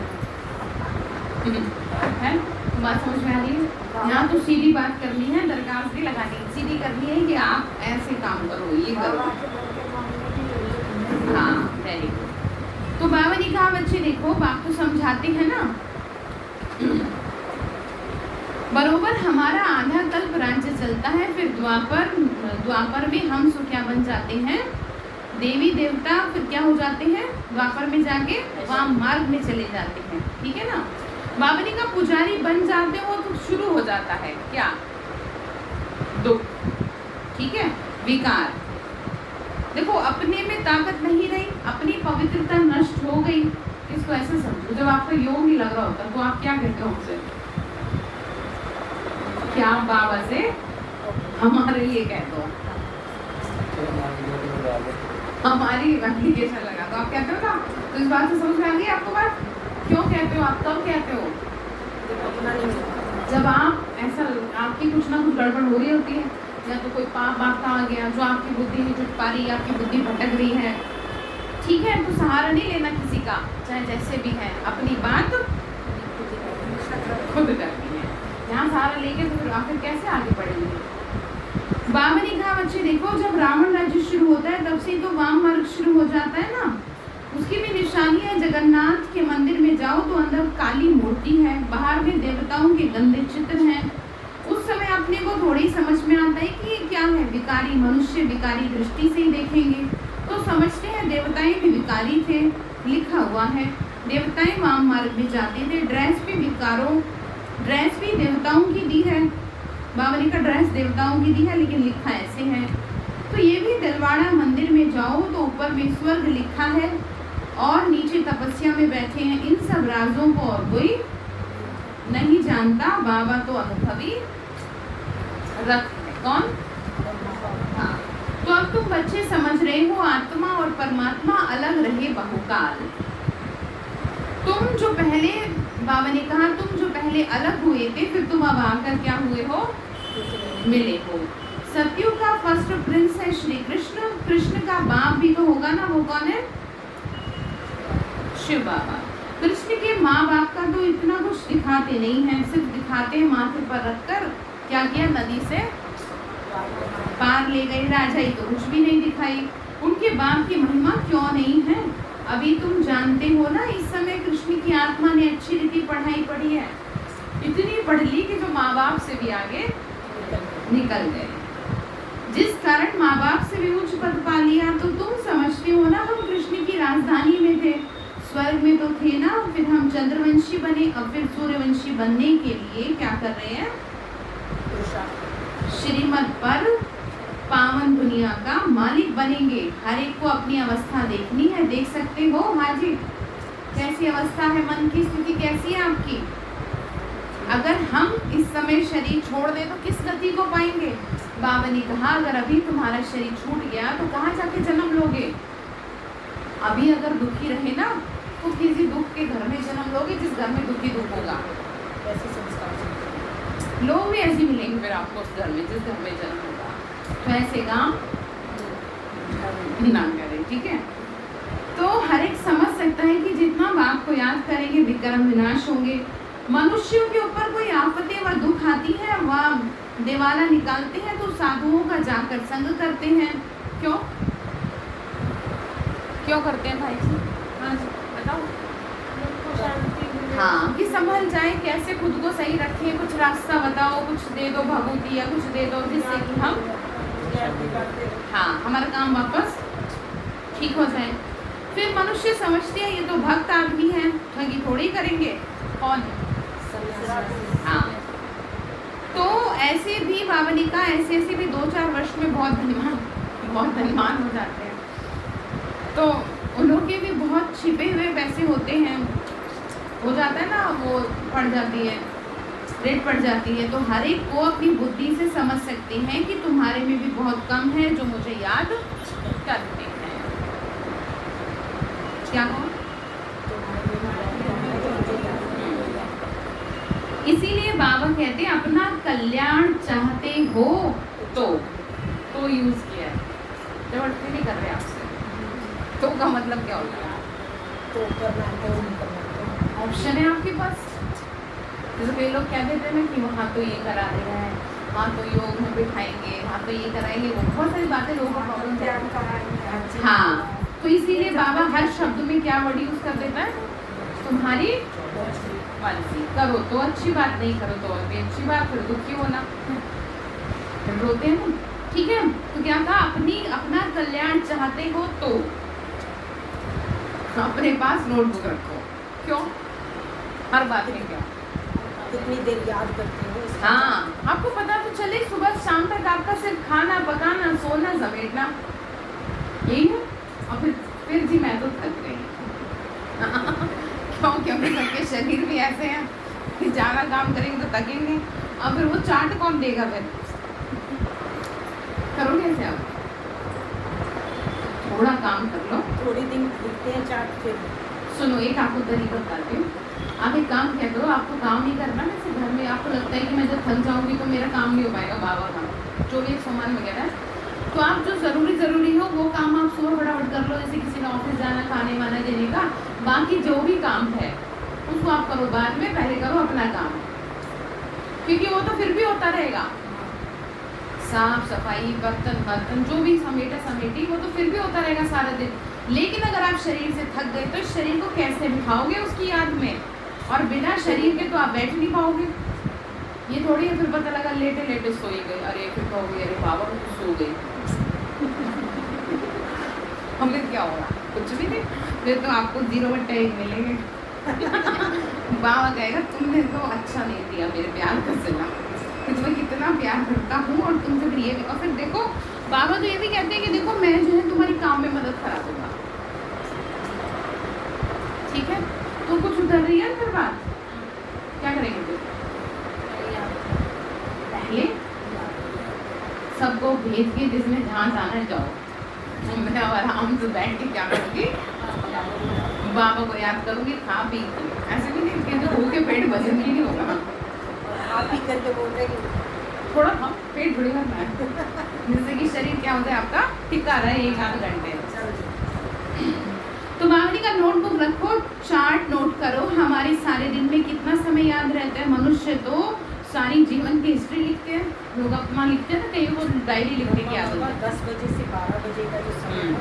A: में, है? तो बात समझ में आ रही है? यहाँ तो सीधी बात करनी है, दरकार भी लगानी है, सीधी करनी है कि आप ऐसे काम करो, ये करो। हाँ, वेरी गुड। तो बाबा ने कहा बच्चे देखो, बाप तो समझाते हैं ना, बरोबर हमारा आधा कल्प राज्य चलता है, फिर द्वापर में हम सो क्या बन जाते हैं, देवी देवता, फिर क्या हो जाते हैं, द्वापर में जाके वाम मार्ग में चले जाते हैं, ठीक है ना। बाबा ने कहा पुजारी बन जाते हो तो शुरू हो जाता है क्या, दुख, ठीक है, विकार। देखो अपने में ताकत नहीं रही, अपनी पवित्रता नष्ट हो गई। इसको ऐसे समझो, जब आपका योग नहीं लग रहा होता तो आप क्या कहते हो उनसे, क्या बाबा से हमारे लिए कह दो, हमारी एप्लीकेशन लगा दो, आप कहते हो ना। तो इस बात से समझ में आ गई आपको बात, क्यों कहते हो आप, कब कहते हो, जब आप ऐसा आपकी कुछ ना कुछ गड़बड़ हो रही होती है, या तो कोई पाप आपका आ गया जो आपकी बुद्धि नहीं जुट पा रही, आपकी बुद्धि भटक रही है, ठीक है। तो सहारा नहीं लेना किसी का, चाहे जैसे भी है, अपनी बात खुद करनी है। यहाँ सहारा लेके तो फिर आखिर कैसे आगे बढ़ेंगे। बाबा ने कहा बच्चे देखो, जब रावण राज्य शुरू होता है तब से तो वाम मार्ग शुरू हो जाता है ना। उसकी भी निशानी है, जगन्नाथ के मंदिर में जाओ तो अंदर काली मूर्ति है, बाहर में देवताओं के गंदे चित्र हैं। उस समय अपने को थोड़ी समझ में आता है कि ये क्या है, विकारी मनुष्य विकारी दृष्टि से ही देखेंगे तो समझते हैं देवताएं भी विकारी थे, लिखा हुआ है देवताएं वाम मार्ग में जाते थे। ड्रेस भी देवताओं की दी है, बाबा ने कहा ड्रेस देवताओं की दी है, लेकिन लिखा ऐसे है। तो ये भी दिलवाड़ा मंदिर में जाओ तो ऊपर में स्वर्ग लिखा है और नीचे तपस्या में बैठे हैं। इन सब राजों को और कोई नहीं जानता, बाबा तो अनुभवी रख है। कौन? हाँ। तो अब तुम बच्चे समझ रहे हो, आत्मा और परमात्मा अलग रहे बहुकाल। तुम जो पहले, बाबा ने कहा तुम जो पहले अलग हुए थे, फिर तुम अब आकर क्या हुए हो, मिले हो। सतयुग का फर्स्ट प्रिंस है श्री कृष्ण, कृष्ण का बाप भी तो होगा ना, वो कौन है, शिव बाबा। कृष्ण के माँ बाप का तो इतना कुछ दिखाते नहीं है, सिर्फ दिखाते हैं माथे पर रखकर, क्या किया, नदी से पार ले गए, राजाई तो कुछ भी नहीं दिखाई। उनके बाप की महिमा क्यों नहीं है, अभी तुम जानते हो ना। इस समय कृष्ण की आत्मा ने अच्छी रीति पढ़ाई पढ़ी है, इतनी पढ़ ली कि जो माँ बाप से भी आगे निकल गए, जिस कारण माँ बाप से भी उच्च पद पा लिया। तो तुम समझते हो ना, हम कृष्ण की राजधानी में थे, स्वर्ग में तो थे ना, फिर हम चंद्रवंशी बने, अब फिर सूर्यवंशी बनने के लिए क्या कर रहे हैं, श्रीमत पर पावन दुनिया का मालिक बनेंगे। हर एक को अपनी अवस्था देखनी है, देख सकते हो हाजी कैसी अवस्था है, मन की स्थिति कैसी है आपकी। अगर हम इस समय शरीर छोड़ दें तो किस गति को पाएंगे। बाबा ने कहा अगर अभी तुम्हारा शरीर छूट गया तो कहाँ जाके जन्म लोगे। अभी अगर दुखी रहे ना तो किसी दुख के घर में जन्म लोगे, जिस घर में दुखी दुख होगा, ऐसे संस्कार लोग भी ऐसे मिलेंगे फिर आपको उस घर में, जिस घर में जन्म होगा। तो ऐसे काम ना करें, ठीक है। तो हर एक समझ सकता है कि जितना बाप को याद करेंगे विक्रम विनाश होंगे। मनुष्यों के ऊपर कोई आफतें व दुख आती है, वह दिवाला निकालते हैं तो साधुओं का जाकर संग करते हैं। क्यों क्यों करते हैं भाई जी? हाँ जी बताओ। हाँ, कि संभल जाए, कैसे खुद को सही रखें, कुछ रास्ता बताओ, कुछ दे दो भभूति या कुछ दे दो जिससे कि हम हमारा काम वापस ठीक हो जाए। फिर मनुष्य समझते हैं ये तो भक्त आदमी है, ठगी थोड़ी करेंगे। कौन? हाँ। तो ऐसे भी बाबा ने कहा ऐसे भी 2-4 वर्ष में बहुत धनवान हो जाते हैं। तो उन के भी बहुत छिपे हुए पैसे होते हैं, हो जाता है ना, वो पड़ जाती है, रेट पड़ जाती है। तो हर एक को अपनी बुद्धि से समझ सकते हैं कि तुम्हारे में भी बहुत कम है जो मुझे याद करते हैं। क्या कहो? इसीलिए बाबा कहते हैं अपना कल्याण चाहते हो तो यूज किया है, जबरदस्ती नहीं कर रहे आपसे। तो का मतलब क्या होता है?
B: तो करना है तो नहीं करना तो
A: ऑप्शन है आपके पास। जैसे कई लोग कह देते हैं ना कि वहाँ तो ये करा रहे हैं, वहाँ तो योग में बिठाएंगे, वहाँ तो ये कराएंगे, वो बहुत सारी बातें लोगों को प्रॉब्लम है।
B: ध्यान कराएंगे हर चीज।
A: हाँ, तो इसीलिए बाबा हर शब्द में क्या वर्ड यूज कर देता है? तुम्हारी मर्जी, करो तो अच्छी बात, नहीं करो तो और भी अच्छी बात, फिर दुखी होना, फिर रोते हैं ना। ठीक है, तो क्या कहा? अपना कल्याण चाहते हो तो अपने पास नोटबुक रखो। क्यों? हर बात में क्या?
B: कितनी देर याद करते हो इसका
A: हाँ, आपको पता तो चले सुबह शाम तक आपका सिर्फ खाना पकाना, सोना, समेटना यही है। और फिर जी मैं तो थक गई। क्यों? क्योंकि सबके शरीर भी ऐसे हैं कि ज़्यादा काम करेंगे तो थकेंगे, और फिर वो चाट कौन देगा? फिर करोगे ऐसे आप? थोड़ा काम कर लो,
B: थोड़ी दिन लिखते हैं चार्ट फिर
A: सुनो एक आपको तरीका बताती हूँ। आप एक काम क्या करो, आपको काम नहीं करना वैसे घर में, आपको लगता है कि मैं जब थक जाऊंगी तो मेरा काम नहीं हो पाएगा बाबा का, जो भी सामान वगैरह, तो आप जो ज़रूरी हो वो काम आप सुबह फटाफट कर लो। जैसे किसी ने ऑफिस जाना, खाने वाना देने का, बाकी जो भी काम है उसको आप करो बाद में, पहले करो अपना काम, क्योंकि वो तो फिर भी होता रहेगा। साफ सफाई, बर्तन जो भी समेटी वो तो फिर भी होता रहेगा सारा दिन। लेकिन अगर आप शरीर से थक गए तो शरीर को कैसे बिठाओगे उसकी याद में, और बिना शरीर के तो आप बैठ नहीं पाओगे। ये थोड़ी है फिर पता लगा लेटे लेटे सो ही गए, अरे फिर कहोगे अरे बाबा को तो सो गई। हम फिर क्या होगा? कुछ भी नहीं, फिर तो आपको 0/1 मिलेंगे। बाबा कहेगा तुमने तो अच्छा नहीं दिया मेरे प्यार का सिला, मैं कितना प्यार करता हूँ और तुमसे फिर ये भी। और फिर देखो बाबा तो ये भी कहते हैं कि देखो मैं जो है तुम्हारी काम में मदद करा दूंगा। ठीक है, तो कुछ उधर रही है फिर बात क्या करेंगे? फिर पहले सबको भेज के जिसमें जहाँ जाना है जाओ, मैं आराम से बैठ के क्या करूँगी? बाबा को याद करूँगी, खा पी के। ऐसे भी नहीं कि तो भूखे पेट वजन ही नहीं होगा।
B: आप ही करके बोल रहे हैं
A: थोड़ा हम पेट भरेगा ना, जिससे कि शरीर क्या होता है आपका टिका रहे 1-8 घंटे। तो बाबा का नोटबुक रखो, चार्ट नोट करो, हमारे सारे दिन में कितना समय याद रहता है। मनुष्य तो सारी जीवन की हिस्ट्री लिखते हैं, लोग अपना लिखते हैं ना, कहीं वो डायरी लिखने की आदत है।
B: 10 बजे से 12 बजे का जो समय है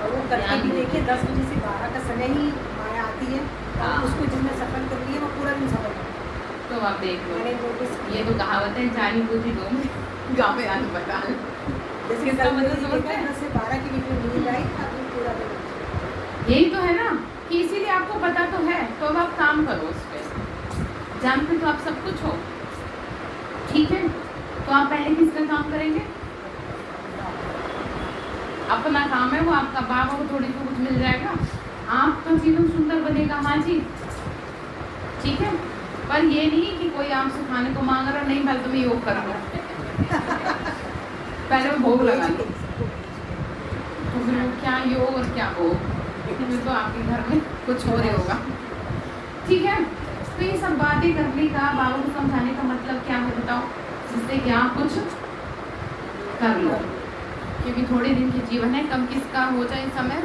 B: वो करके भी देखिए, 10 बजे से 12 का समय ही माया आती है, और उसको जिसने सफल कर लिया वो पूरा दिन सफल करता है।
A: तो आप देख लो,
B: मैंने नोटिस
A: ये तो कहावत है, जानी बूझी लोग गाँव में आने बता।
B: जैसे
A: किसका
B: कल
A: मतलब
B: मेरी
A: समझते हैं?
B: 10 से 12 की बीच में नींद आई, आदमी पूरा दिन
A: यही तो है ना कि इसीलिए आपको पता तो है, तो अब आप काम करो उस पर। जानते तो आप सब कुछ हो, ठीक है, तो आप पहले किसका काम करेंगे? अपना काम है वो आपका। बाबा को थोड़ी सी कुछ मिल जाएगा, आपका जीवन सुंदर बनेगा। हाँ जी, ठीक है, पर ये नहीं कि कोई आपसे खाने को मांग रहा, नहीं पहले तुम्हें योग कर लो, पहले मैं भोग लगा लो, तो फिर वो क्या योग और क्या भोग, फिर तो आपके घर में कुछ हो रही होगा। ठीक है, तो ये सब बातें करने का, बाबा को समझाने का मतलब क्या है बताओ? जिससे कि आप कुछ कर लो, क्योंकि थोड़े दिन के जीवन है, कम किसका हो जाए समय,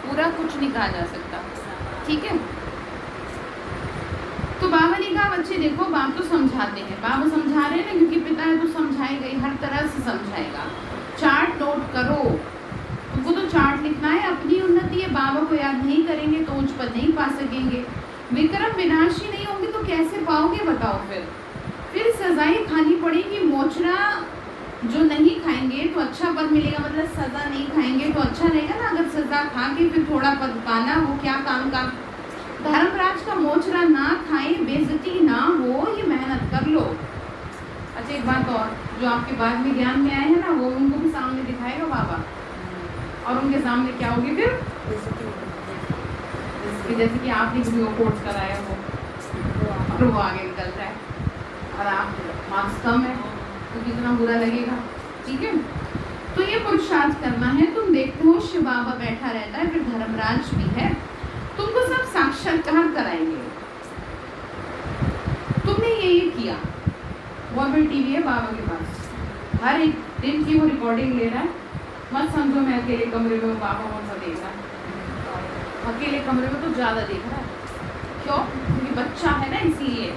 A: पूरा कुछ नहीं कहा जा सकता। ठीक है, तो बाबा ने कहा बच्चे देखो बाप तो समझाते हैं, बाबा समझा रहे हैं ना, क्योंकि पिता है तो समझाएगा ही, हर तरह से समझाएगा। चार्ट नोट करो, तुमको तो चार्ट लिखना है, अपनी उन्नति है, बाबा को याद नहीं करेंगे तो उच्च पद नहीं पा सकेंगे। विक्रम विनाशी नहीं होंगे तो कैसे पाओगे बताओ? फिर सजाएं खानी पड़ेगी। मोचरा जो नहीं खाएंगे तो अच्छा पद मिलेगा, मतलब सजा नहीं खाएंगे तो अच्छा रहेगा ना। अगर सजा खा के फिर थोड़ा पद पाना, वो क्या काम का? धर्मराज का मोचरा ना खाएं, बेइज्जती ना हो, ये मेहनत कर लो। अच्छा एक बात और, जो आपके बाद में ज्ञान में आए हैं ना, वो उनको भी सामने दिखाएगा बाबा, और उनके सामने क्या होगी फिर? जैसे कि आपने किसी को कोर्स कराया हो और वो आगे निकल जाए और आप मार्क्स कम है तो कितना बुरा लगेगा। ठीक है, तो ये पुरुषार्थ करना है। तुम देखते हो शिव बाबा बैठा रहता है, फिर धर्मराज भी है, तुमको सब साक्षात्कार कराएंगे। तुमने ये किया। बहुत बड़ी टीवी है बाबा के पास, हर एक दिन की वो रिकॉर्डिंग ले रहा है। मत समझो मैं अकेले कमरे में हूँ, बाबा कौन सा देख रहा है। अकेले कमरे में तो ज़्यादा देख रहा है। क्यों? क्योंकि बच्चा है ना, इसलिए।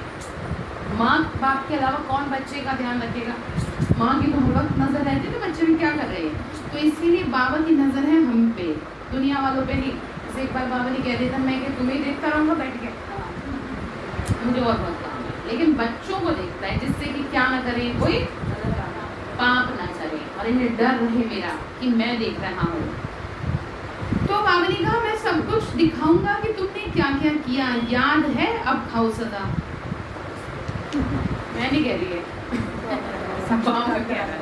A: माँ बाप के अलावा कौन बच्चे का ध्यान रखेगा? माँ की तो हर वक्त नज़र रहती है तो बच्चे भी क्या कर रहे हैं। तो इसीलिए बाबा की नज़र है हम पे, दुनिया वालों पे नहीं। जैसे एक बार बाबा ने कह दिया था मैं कि तुम्हें देखता रहूँगा बैठ के, मुझे और बहुत काम है। लेकिन बच्चों को देखता है जिससे कि क्या ना करें, कोई पाप ना करे और इन्हें डर रहे मेरा कि मैं देख रहा हूँ। तो बाबा ने कहा मैं सब कुछ दिखाऊंगा कि तुमने क्या क्या किया, याद है, अब खाओ सदा। मैं नहीं कह रही है, बाबा कह रहा है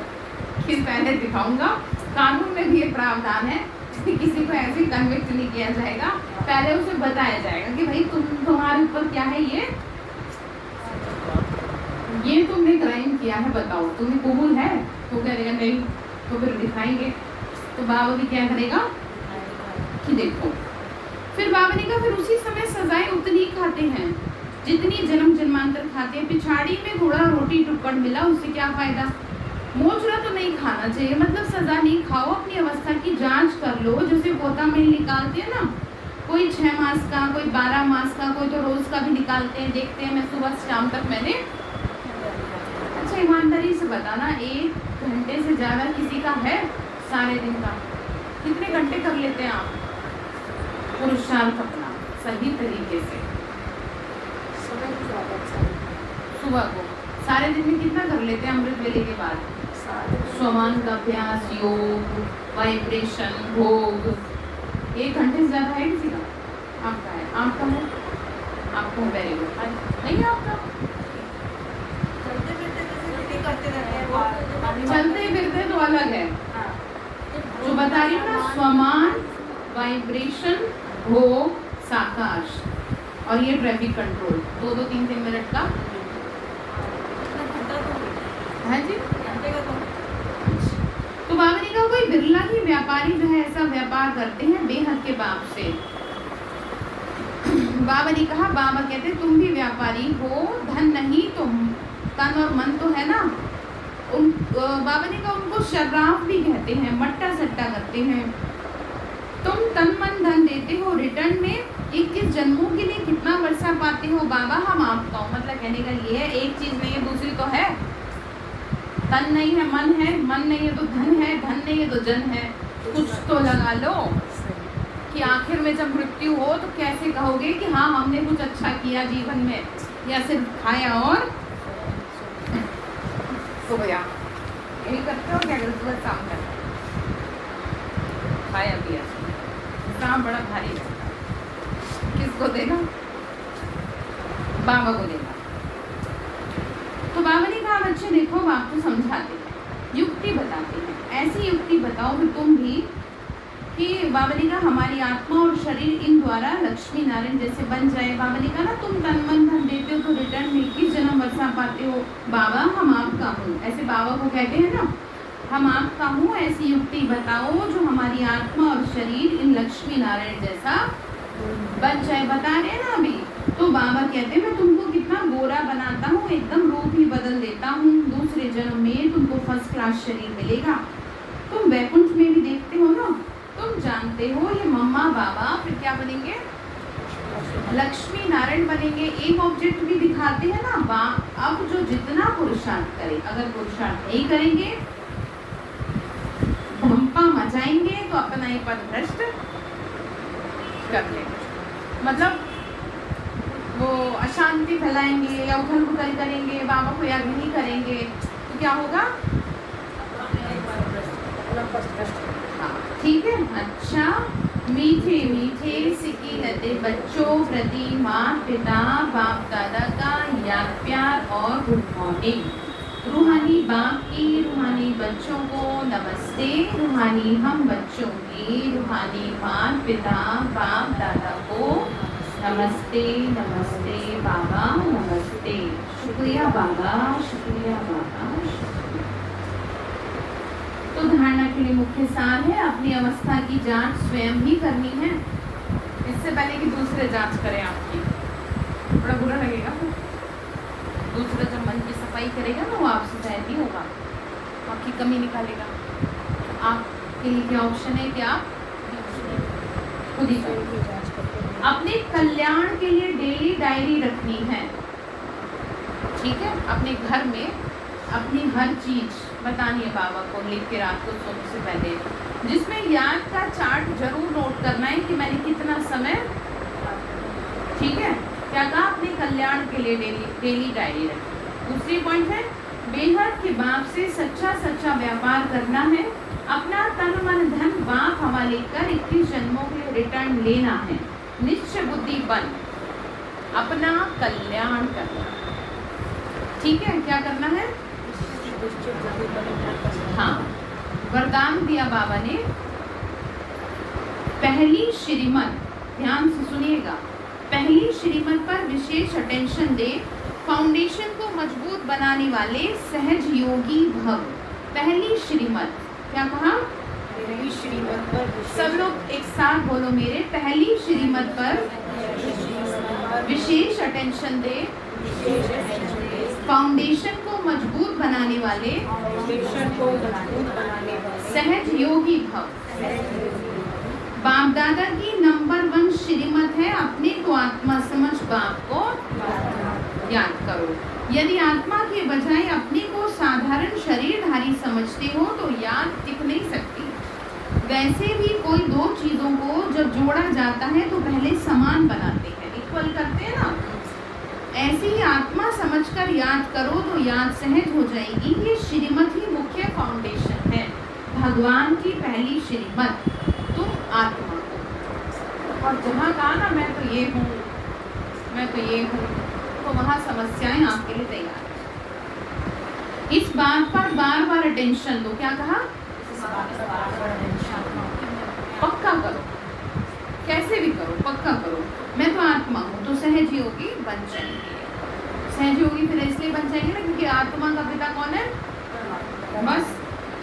A: कि पहले दिखाऊंगा। कानून में भी ये प्रावधान है कि किसी को ऐसे कन्विक्ट नहीं किया जाएगा, पहले उसे बताया जाएगा कि भाई तुम्हारे ऊपर क्या है, ये तुमने क्राइम किया है, बताओ तुम्हें कबूल है। तो कहेगा नहीं, तो फिर दिखाएंगे। तो बाबा भी क्या करेगा कि देखो। फिर बाबा ने कहा फिर उसी समय सजाएं उतनी खाते हैं जितनी जन्म जन्मांतर खाते हैं। पिछाड़ी में थोड़ा रोटी टुकड़ मिला, उससे क्या फायदा। मोचरा तो नहीं खाना चाहिए, मतलब सजा नहीं खाओ, अपनी अवस्था की जांच कर लो। जैसे पोता मिल निकालते हैं ना, कोई 6 मास का, कोई 12 मास का, कोई तो रोज का भी निकालते हैं। देखते हैं, मैं सुबह से शाम तक मैंने। अच्छा ईमानदारी से बताना, 1 घंटे से ज़्यादा किसी का है सारे दिन का? कितने घंटे कर लेते हैं आप पुरुषार्थ अपना सही तरीके से? सुबह को सारे दिन में कितना कर लेते हैं? अमृत वेले के बाद स्वमान का अभ्यास, योग, वाइब्रेशन, भोग 1 घंटे से ज़्यादा है किसी का? आपका है? आपका है? आपको वेरी गुड। नहीं है आपका? चलते फिरते तो अलग है। जो बता रही हूँ ना, स्वमान, वाइब्रेशन, भोग, साकाश और ये ट्रैफिक कंट्रोल 2-2, 3-3 मिनट का है जी। तो बाबा ने कहा कोई बिरला ही व्यापारी जो है ऐसा व्यापार करते हैं बेहद के बाप से। बाबा ने कहा, बाबा कहते तुम भी व्यापारी हो, धन नहीं तो तन और मन तो है ना। बाबा ने कहा उनको शर्राफ भी कहते हैं, मट्टा सट्टा करते हैं। तुम तन मन धन देते हो, रिटर्न में 21 जन्मों के लिए कितना वर्षा पाते हो बाबा हम आपका हो। मतलब कहने का ये है, एक चीज नहीं है दूसरी तो है। तन नहीं है मन है, मन नहीं है तो धन है, धन नहीं है तो जन है। कुछ तो लगा लो कि आखिर में जब मृत्यु हो तो कैसे कहोगे कि हाँ हमने कुछ अच्छा किया जीवन में, या सिर्फ खाया और सो गया। यही करते हो क्या? अगर सुबह शाम कर खाया पिया, काम बड़ा भारी लगता है। किसको देना? बाबा को देना। तो बाबा ने कहा बच्चे देखो, बाप तो समझाते हैं, युक्ति बताते हैं। ऐसी युक्ति बताओ कि तुम भी, कि बाबा ने कहा हमारी आत्मा और शरीर इन द्वारा लक्ष्मी नारायण जैसे बन जाए। बाबा ने कहा ना तुम तन मन धन देते हो तो रिटर्न में 21 जन्म वर्षा पाते हो। बाबा हम आपका हूँ, ऐसे बाबा को कहते हैं ना, हम आपका हूँ। ऐसी युक्ति बताओ जो हमारी आत्मा और शरीर इन लक्ष्मी नारायण जैसा बन जाए। बता रहे हैं ना अभी। तो बाबा कहते हैं मैं तुमको कितना गोरा बनाता हूँ, एकदम रूप ही बदल देता हूँ। दूसरे जन्म में तुमको फर्स्ट क्लास शरीर मिलेगा। तुम वैकुंठ में भी देखते हो ना, तुम जानते हो ये मम्मा बाबा फिर क्या बनेंगे? लक्ष्मी नारायण बनेंगे। एक ऑब्जेक्ट भी दिखाते हैं ना। अब जो जितना पुरुषार्थ करे, अगर पुरुषार्थ नहीं करेंगे, धम्पा मचाएंगे तो अपना ही पद भ्रष्ट कर लेंगे। मतलब वो अशांति फैलाएंगे या उथल पुथल करेंगे, बाबा को याद नहीं करेंगे तो क्या होगा? हाँ ठीक है। अच्छा, मीठे मीठे सिकी लते बच्चों प्रति माँ पिता बाप दादा का याद प्यार और गुड मॉर्निंग। रूहानी बाप की रूहानी बच्चों को नमस्ते। रूहानी हम बच्चों की रूहानी माँ पिता बाप दादा को नमस्ते। नमस्ते बाबा, नमस्ते। शुक्रिया बाबा, शुक्रिया बाबा। तो धारणा के लिए मुख्य सार है अपनी अवस्था की जांच स्वयं ही करनी है, इससे पहले कि दूसरे जांच करें आपकी। बड़ा बुरा लगेगा। दूसरा जब मन की सफाई करेगा ना वो आपसे शायद नहीं होगा, आपकी कमी निकालेगा। आपके लिए क्या ऑप्शन है कि आप खुद ही करें। अपने कल्याण के लिए डेली डायरी रखनी है, ठीक है। अपने घर में अपनी हर चीज बतानी है बाबा को, लिख के रात को सोने से पहले, जिसमें याद का चार्ट जरूर नोट करना है कि मैंने कितना समय, ठीक है। क्या कहा, अपने कल्याण के लिए डेली डायरी रखें। दूसरी पॉइंट है बेहद के बाप से सच्चा सच्चा व्यापार करना है। अपना तन मन धन बाप हवाले कर 21 जन्मों के रिटर्न लेना है। निश्चय बुद्धि बन अपना कल्याण करना, ठीक है। क्या करना है, हाँ, वरदान दिया बाबा ने। पहली श्रीमत, ध्यान से सुनिएगा, पहली श्रीमत पर विशेष अटेंशन दे। फाउंडेशन को मजबूत बनाने वाले सहज योगी भव। पहली श्रीमत, क्या कहा,
B: पहली श्रीमत पर
A: सब लोग एक साथ बोलो मेरे, पहली श्रीमत पर विशेष अटेंशन दे। फाउंडेशन को मजबूत बनाने वाले सहज योगी भव। बाप दादा की नंबर 1 श्रीमत है, अपने को आत्मा समझ बाप को याद करो। यदि आत्मा के बजाय अपने को साधारण शरीरधारी समझते हो तो याद टिक नहीं सकती। वैसे भी कोई दो चीजों को जब जोड़ा जाता है तो पहले समान बनाते हैं, इक्वल करते हैं ना। ऐसे ही आत्मा समझकर याद करो तो याद सहज हो जाएगी। ये श्रीमत ही मुख्य फाउंडेशन है, भगवान की पहली श्रीमत, तुम आत्मा को। और जहाँ कहा ना मैं तो ये हूँ, मैं तो ये हूँ, तो वहाँ समस्याएं आपके लिए तैयार है। इस बात पर बार बार अटेंशन दो। क्या कहा, पक्का करो, कैसे भी करो, पक्का करो। मैं तो आत्मा हूँ, तो सहज योगी बन जाएंगे। सहज योगी फिर इसलिए बन जाएंगे ना क्योंकि आत्मा का पिता कौन है, बस।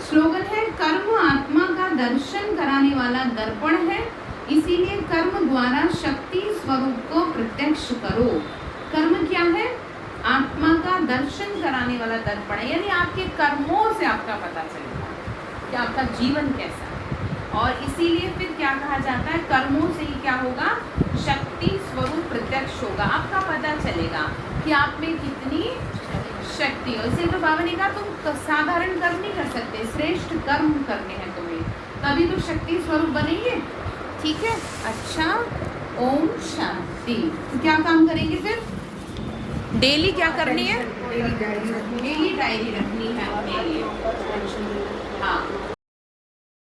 A: स्लोगन है, कर्म आत्मा का दर्शन कराने वाला दर्पण है, इसीलिए कर्म द्वारा शक्ति स्वरूप को प्रत्यक्ष करो। कर्म क्या है, आत्मा का दर्शन कराने वाला दर्पण है, यानी आपके कर्मों से आपका पता चलेगा कि आपका जीवन कैसा है। और इसीलिए फिर क्या कहा जाता है, कर्मों से ही क्या होगा, शक्ति स्वरूप प्रत्यक्ष होगा। आपका पता चलेगा कि आप में कितनी शक्ति है। इसलिए तो बाबा ने कहा तुम साधारण कर्म नहीं कर सकते, श्रेष्ठ कर्म करने हैं तुम्हें, तभी तो शक्ति स्वरूप बनेंगे, ठीक है। अच्छा, ओम शांति। तो क्या काम करेंगे फिर, डेली क्या करनी है, डेली डायरी रखनी है।